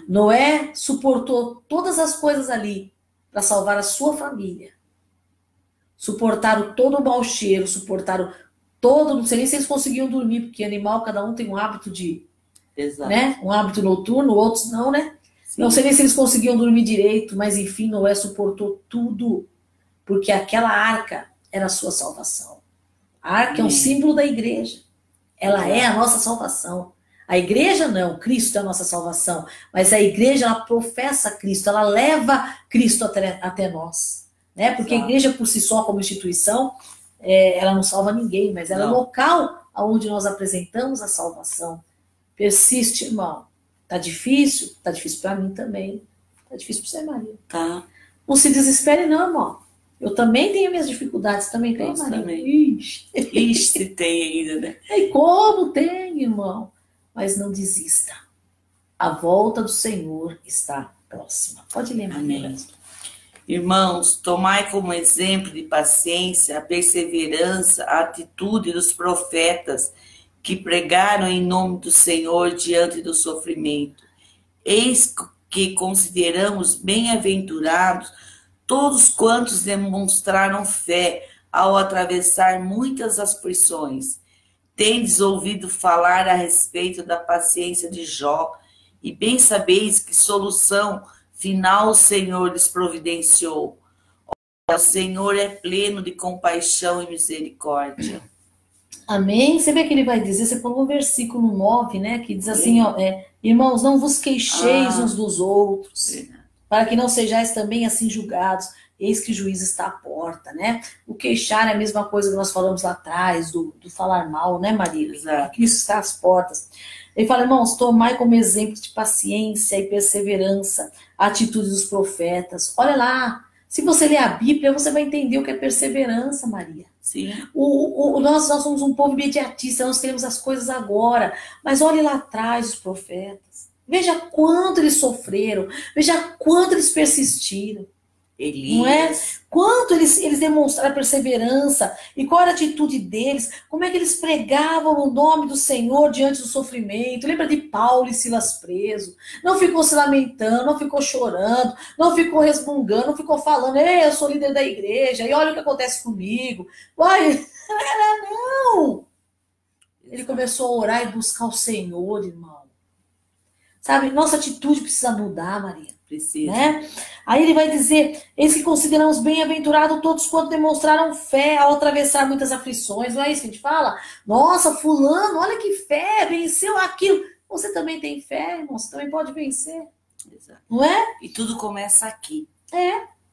Noé suportou todas as coisas ali para salvar a sua família. Suportaram todo o mau cheiro, suportaram todo... Não sei nem se eles conseguiam dormir, porque animal, cada um tem um hábito de... Exato. Né? Um hábito noturno, outros não, né? Sim. Não sei nem se eles conseguiam dormir direito, mas enfim, Noé suportou tudo, porque aquela arca era a sua salvação. A arca é um símbolo da igreja. Ela é a nossa salvação. A igreja não, Cristo é a nossa salvação, mas a igreja, ela professa Cristo, ela leva Cristo até nós, né? Porque a igreja por si só, como instituição, ela não salva ninguém, mas ela é o local onde nós apresentamos a salvação. Persiste, irmão. Tá difícil? Tá difícil para mim também. Tá difícil para você, Maria. Tá. Não se desespere, não, irmão. Eu também tenho minhas dificuldades, também tenho, Nossa, Maria. também. Ixi. Ixi, se tem ainda, né? E como tem, irmão? Mas não desista. A volta do Senhor está próxima. Pode ler, Maria. Amém. Irmãos, tomai como exemplo de paciência, a perseverança, a atitude dos profetas que pregaram em nome do Senhor diante do sofrimento. Eis que consideramos bem-aventurados todos quantos demonstraram fé ao atravessar muitas aflições. Tendes ouvido falar a respeito da paciência de Jó, e bem sabeis que solução final o Senhor lhes providenciou. O Senhor é pleno de compaixão e misericórdia. Amém? Você vê que ele vai dizer, você falou no versículo 9, né? Que diz assim, ó, irmãos, não vos queixeis uns dos outros, para que não sejais também assim julgados. Eis que o juiz está à porta, né? O queixar é a mesma coisa que nós falamos lá atrás, do falar mal, né, Maria? Exato. Que isso está às portas. Ele fala, irmãos, tomai como exemplo de paciência e perseverança a atitude dos profetas. Olha lá, se você ler a Bíblia, você vai entender o que é perseverança, Maria. Sim. Nós somos um povo imediatista, nós queremos as coisas agora. Mas olhe lá atrás os profetas. Veja quanto eles sofreram, veja quanto eles persistiram. Elias. Não é? Quanto eles demonstraram perseverança e qual era a atitude deles, como é que eles pregavam no nome do Senhor diante do sofrimento. Lembra de Paulo e Silas preso? Não ficou se lamentando, não ficou chorando, não ficou resmungando, não ficou falando, ei, eu sou líder da igreja e olha o que acontece comigo. Uai, não! Ele começou a orar e buscar o Senhor, irmão. Sabe, nossa atitude precisa mudar, Maria. Precisa. Né? Aí ele vai dizer, eis que consideramos bem-aventurados todos quanto demonstraram fé ao atravessar muitas aflições. Não é isso que a gente fala? Nossa, fulano, olha que fé, venceu aquilo. Você também tem fé, irmão, você também pode vencer. Exato. Não é? E tudo começa aqui.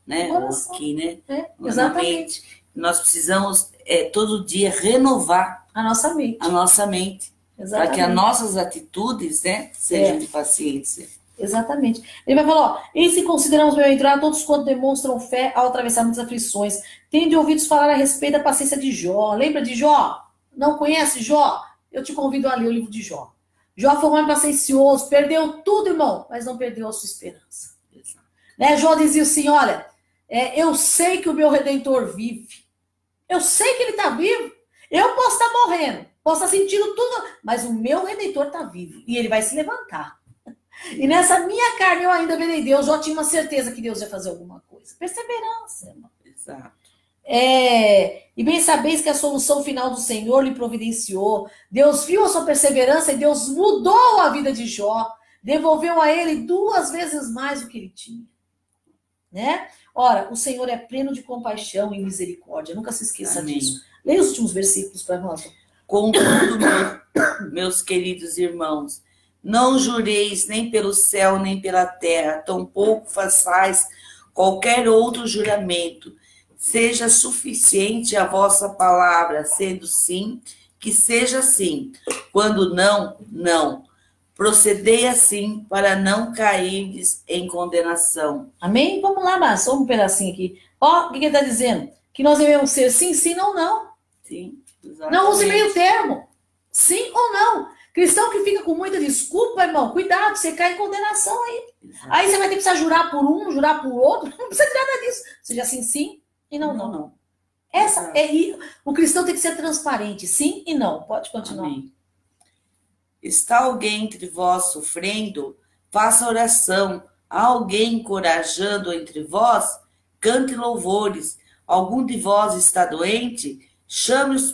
Né? Ou aqui, né? Exatamente. Nós precisamos todo dia renovar a nossa mente. A nossa mente. Para que as nossas atitudes, né, sejam de paciência. Exatamente. Ele vai falar, ó, e se consideramos bem-aventurados todos quanto demonstram fé ao atravessar muitas aflições, tende ouvidos falar a respeito da paciência de Jó. Lembra de Jó? Não conhece Jó? Eu te convido a ler o livro de Jó. Jó foi um homem paciencioso, perdeu tudo, irmão, mas não perdeu a sua esperança. Né? Jó dizia assim, olha, eu sei que o meu Redentor vive. Eu sei que ele está vivo. Eu posso estar morrendo, posso estar sentindo tudo, mas o meu Redentor está vivo e ele vai se levantar. E nessa minha carne eu ainda verei Deus. Eu tinha uma certeza que Deus ia fazer alguma coisa. Perseverança, irmão. Exato. E bem sabeis que a solução final do Senhor lhe providenciou. Deus viu a sua perseverança e Deus mudou a vida de Jó. Devolveu a ele 2 vezes mais do que ele tinha. Né? Ora, o Senhor é pleno de compaixão e misericórdia. Nunca se esqueça disso. Leia os últimos versículos para nós. Contudo, meus queridos irmãos, não jureis nem pelo céu, nem pela terra, tampouco façais qualquer outro juramento. Seja suficiente a vossa palavra, sendo sim, que seja sim. Quando não, não. Procedei assim, para não cairdes em condenação. Amém? Vamos lá, Márcia, um pedacinho aqui. Ó, o que ele está dizendo? Que nós devemos ser sim, sim, não, não. Sim, exatamente. Não use meio termo. Sim ou não. Cristão que fica com muita desculpa, irmão, cuidado, você cai em condenação aí. Exato. Aí você vai ter que precisar jurar por um, jurar por outro. Não precisa de nada disso. Seja assim, sim e não, não. O cristão tem que ser transparente, sim e não. Pode continuar. Amém. Está alguém entre vós sofrendo? Faça oração. Há alguém encorajando entre vós? Cante louvores. Algum de vós está doente? Chame os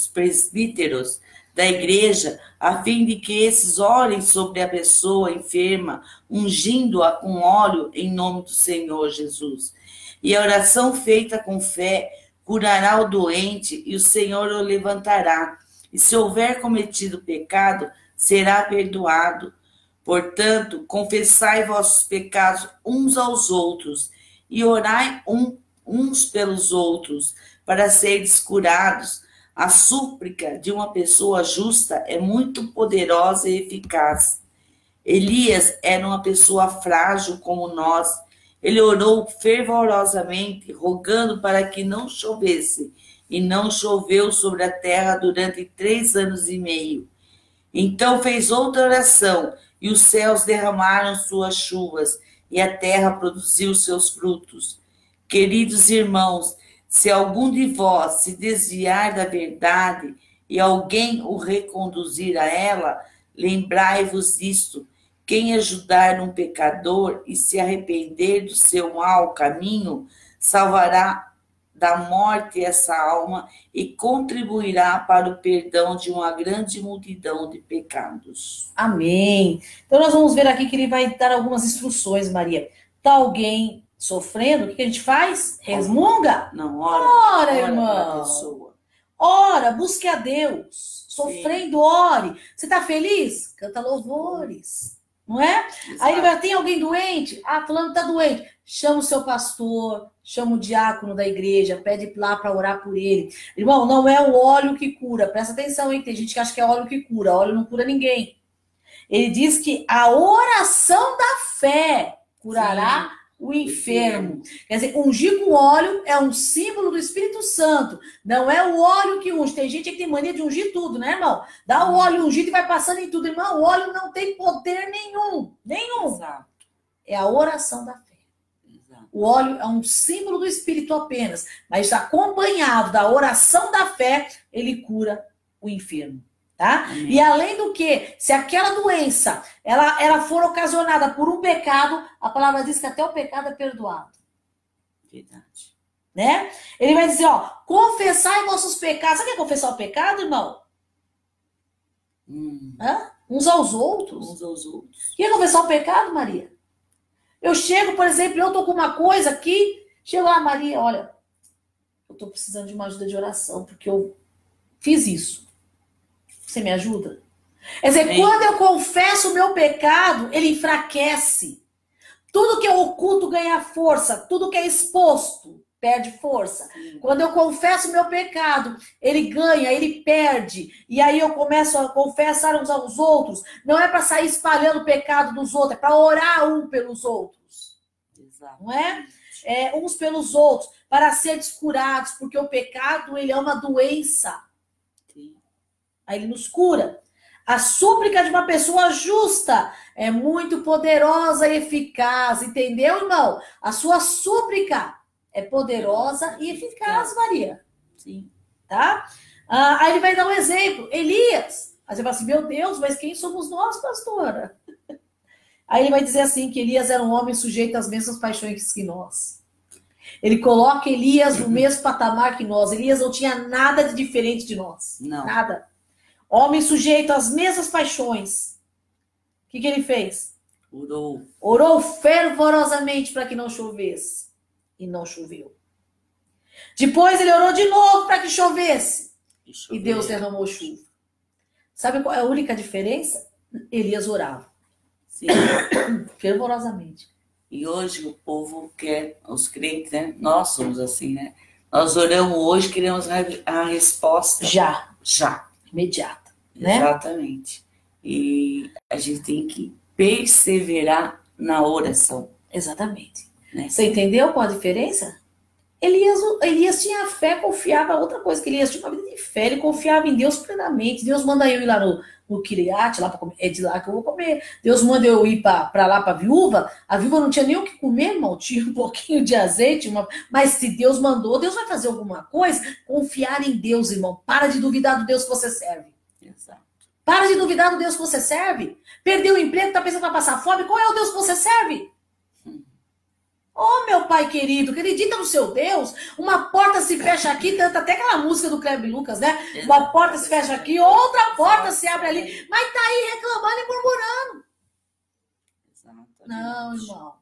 presbíteros da igreja, a fim de que esses orem sobre a pessoa enferma, ungindo-a com óleo em nome do Senhor Jesus. E a oração feita com fé curará o doente e o Senhor o levantará. E se houver cometido pecado, será perdoado. Portanto, confessai vossos pecados uns aos outros e orai uns pelos outros para seres curados. A súplica de uma pessoa justa é muito poderosa e eficaz. Elias era uma pessoa frágil como nós Ele orou fervorosamente, rogando para que não chovesse, e não choveu sobre a terra durante 3 anos e meio. Então fez outra oração, e os céus derramaram suas chuvas, e a terra produziu seus frutos. Queridos irmãos, se algum de vós se desviar da verdade e alguém o reconduzir a ela, lembrai-vos disto: quem ajudar um pecador e se arrepender do seu mau caminho, salvará da morte essa alma e contribuirá para o perdão de uma grande multidão de pecados. Amém. Então nós vamos ver aqui que ele vai dar algumas instruções, Maria. Tá alguém sofrendo, o que a gente faz? Resmunga? Não, ora, pela irmão. pessoa. Ora, busque a Deus. Sofrendo, ore. Você tá feliz? Canta louvores. Não é? Exato. Aí ele vai, tem alguém doente? Ah, fulano tá doente. Chama o seu pastor, chama o diácono da igreja, pede lá para orar por ele. Irmão, não é o óleo que cura. Presta atenção, hein? Tem gente que acha que é óleo que cura. Óleo não cura ninguém. Ele diz que a oração da fé curará o enfermo. Quer dizer, ungir com óleo é um símbolo do Espírito Santo. Não é o óleo que unge. Tem gente que tem mania de ungir tudo, né, irmão? Dá o óleo ungido e vai passando em tudo. Irmão, o óleo não tem poder nenhum. Nenhum. Exato. É a oração da fé. Exato. O óleo é um símbolo do Espírito apenas. Mas acompanhado da oração da fé, ele cura o enfermo. Tá? Amém. E além do que, se aquela doença ela for ocasionada por um pecado, a palavra diz que até o pecado é perdoado. Verdade. Né? Ele vai dizer, ó, confessai vossos pecados. Sabe o que é confessar o pecado, irmão? Hã? Uns aos outros. Uns aos outros. O que é confessar o pecado, Maria? Eu chego, por exemplo, eu tô com uma coisa aqui, chego lá, Maria, olha, eu tô precisando de uma ajuda de oração, porque eu fiz isso. Você me ajuda? Quer dizer, quando eu confesso o meu pecado, ele enfraquece. Tudo que é oculto ganha força. Tudo que é exposto perde força. Quando eu confesso o meu pecado, ele ganha, ele perde. E aí eu começo a confessar uns aos outros. Não é para sair espalhando o pecado dos outros, é para orar um pelos outros. Exato. Não é? Uns pelos outros, para serem curados, porque o pecado, ele é uma doença. Aí ele nos cura. A súplica de uma pessoa justa é muito poderosa e eficaz. Entendeu, irmão? A sua súplica é poderosa e eficaz, Maria. Sim. Tá? Aí ele vai dar um exemplo. Elias. Aí você fala assim, meu Deus, mas quem somos nós, pastora? Aí ele vai dizer assim, que Elias era um homem sujeito às mesmas paixões que nós. Ele coloca Elias no mesmo patamar que nós. Elias não tinha nada de diferente de nós. Não. Nada. Homem sujeito às mesmas paixões. O que ele fez? Orou. Orou fervorosamente para que não chovesse. E não choveu. Depois ele orou de novo para que chovesse. E Deus derramou chuva. Sabe qual é a única diferença? Elias orava. Sim. Fervorosamente. E hoje o povo quer, os crentes, né? Nós somos assim, né? Nós oramos hoje, queremos a resposta. Já. Já. Imediata. Né? Exatamente. E a gente tem que perseverar na oração. Exatamente. Né? Você entendeu qual a diferença? Elias tinha fé, confiava. Outra coisa que Elias tinha uma vida de fé, ele confiava em Deus plenamente. Deus manda eu ir lá no Kiriat, lá para comer, é de lá que eu vou comer. Deus manda eu ir para lá para a viúva não tinha nem o que comer, irmão, tinha um pouquinho de azeite, mas se Deus mandou, Deus vai fazer alguma coisa. Confiar em Deus, irmão. Para de duvidar do Deus que você serve. Exato. Para de duvidar do Deus que você serve. Perdeu o emprego, tá pensando que vai passar fome, qual é o Deus que você serve? Oh, meu pai querido, acredita no seu Deus? Uma porta se fecha aqui, canta até aquela música do Kleber Lucas, né? Uma porta se fecha aqui, outra porta se abre ali, mas tá aí reclamando e murmurando. Exatamente. Não, irmão.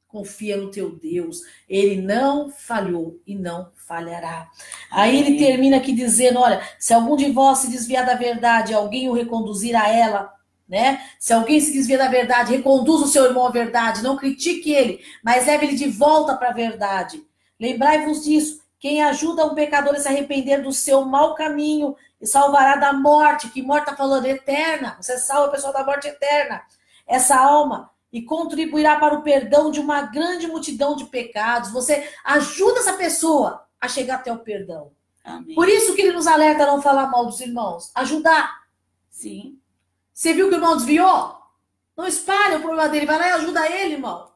Confia no teu Deus. Ele não falhou e não falhará. Aí ele termina aqui dizendo, olha, se algum de vós se desviar da verdade, alguém o reconduzir a ela, né? Se alguém se desvia da verdade, reconduza o seu irmão à verdade, não critique ele, mas leve ele de volta para a verdade. Lembrai-vos disso, quem ajuda um pecador a se arrepender do seu mau caminho e salvará da morte, que morte está falando eterna, você salva a pessoa da morte eterna, essa alma, e contribuirá para o perdão de uma grande multidão de pecados. Você ajuda essa pessoa a chegar até o perdão. Amém. Por isso que ele nos alerta a não falar mal dos irmãos. Ajudar. Sim. Você viu que o irmão desviou? Não espalha o problema dele. Vai lá e ajuda ele, irmão.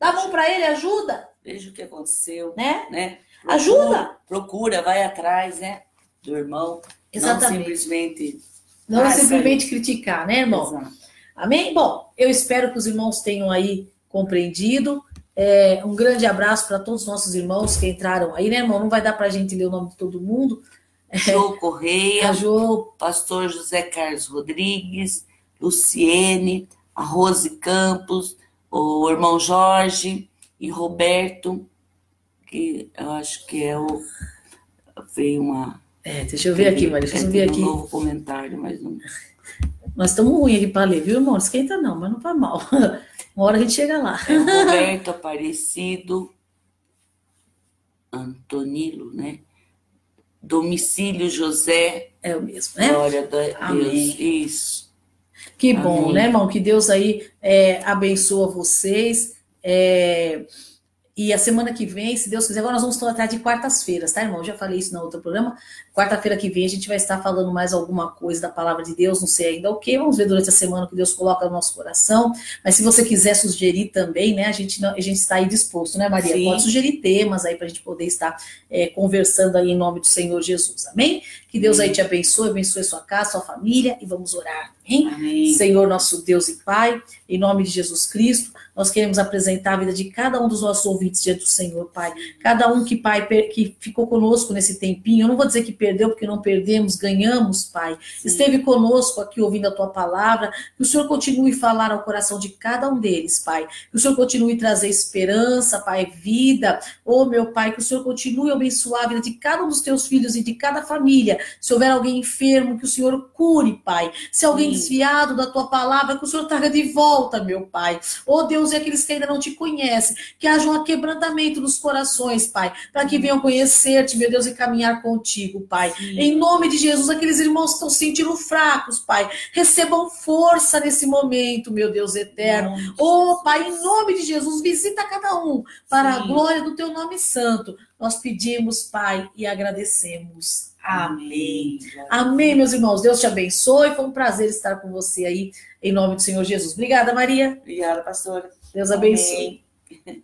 Dá a mão para ele, ajuda. Veja o que aconteceu. Né? Procura, ajuda. Procura, vai atrás, né? Do irmão. Exatamente. Não simplesmente criticar, né, irmão? Exato. Amém? Bom, eu espero que os irmãos tenham aí compreendido. Um grande abraço para todos os nossos irmãos que entraram aí, né, irmão? Não vai dar para a gente ler o nome de todo mundo. Jô Correia, Jô, pastor José Carlos Rodrigues, Luciene, a Rose Campos, o irmão Jorge e Roberto, que eu acho que veio uma... deixa eu ver aqui, Maria, deixa eu ver aqui. Um novo comentário, mas não... Nós estamos ruins aqui para ler, viu, irmão? Não esquenta não, mas não faz mal. Uma hora a gente chega lá. Roberto Aparecido, Antonilo, né? Domicílio José. É o mesmo, né? Glória a Deus. Amém. Isso. Que bom, Amém. né, irmão? Que Deus aí abençoa vocês. E a semana que vem, se Deus quiser, agora nós vamos tratar de quartas-feiras, tá, irmão? Eu já falei isso no outro programa. Quarta-feira que vem a gente vai estar falando mais alguma coisa da palavra de Deus, não sei ainda o quê. Vamos ver durante a semana o que Deus coloca no nosso coração. Mas se você quiser sugerir também, né, a gente está aí disposto, né, Maria? Sim. Pode sugerir temas aí para a gente poder estar conversando aí em nome do Senhor Jesus. Amém? Que Deus aí te abençoe sua casa, sua família, e vamos orar. Amém? Amém. Senhor, nosso Deus e Pai, em nome de Jesus Cristo, nós queremos apresentar a vida de cada um dos nossos ouvintes diante do Senhor, Pai. Cada um que, Pai, que ficou conosco nesse tempinho, eu não vou dizer que perdeu, porque não perdemos, ganhamos, Pai. Sim. Esteve conosco aqui ouvindo a Tua palavra, que o Senhor continue a falar ao coração de cada um deles, Pai. Que o Senhor continue a trazer esperança, Pai, vida. Oh, meu Pai, que o Senhor continue a abençoar a vida de cada um dos Teus filhos e de cada família. Se houver alguém enfermo, que o Senhor cure, Pai. Se alguém desviado da Tua palavra, que o Senhor traga de volta, meu Pai. Oh, Deus, e aqueles que ainda não Te conhecem, que haja um aquebrantamento nos corações, Pai, para que venham conhecer-Te, meu Deus, e caminhar contigo, Pai. Sim. Em nome de Jesus, aqueles irmãos que estão se sentindo fracos, Pai, recebam força nesse momento, meu Deus eterno. Oh, Pai, em nome de Jesus, visita cada um para a glória do Teu nome santo. Nós pedimos, Pai, e agradecemos. Amém. Amém, meus irmãos. Deus te abençoe. Foi um prazer estar com você aí, em nome do Senhor Jesus. Obrigada, Maria. Obrigada, pastora. Deus abençoe. Amém.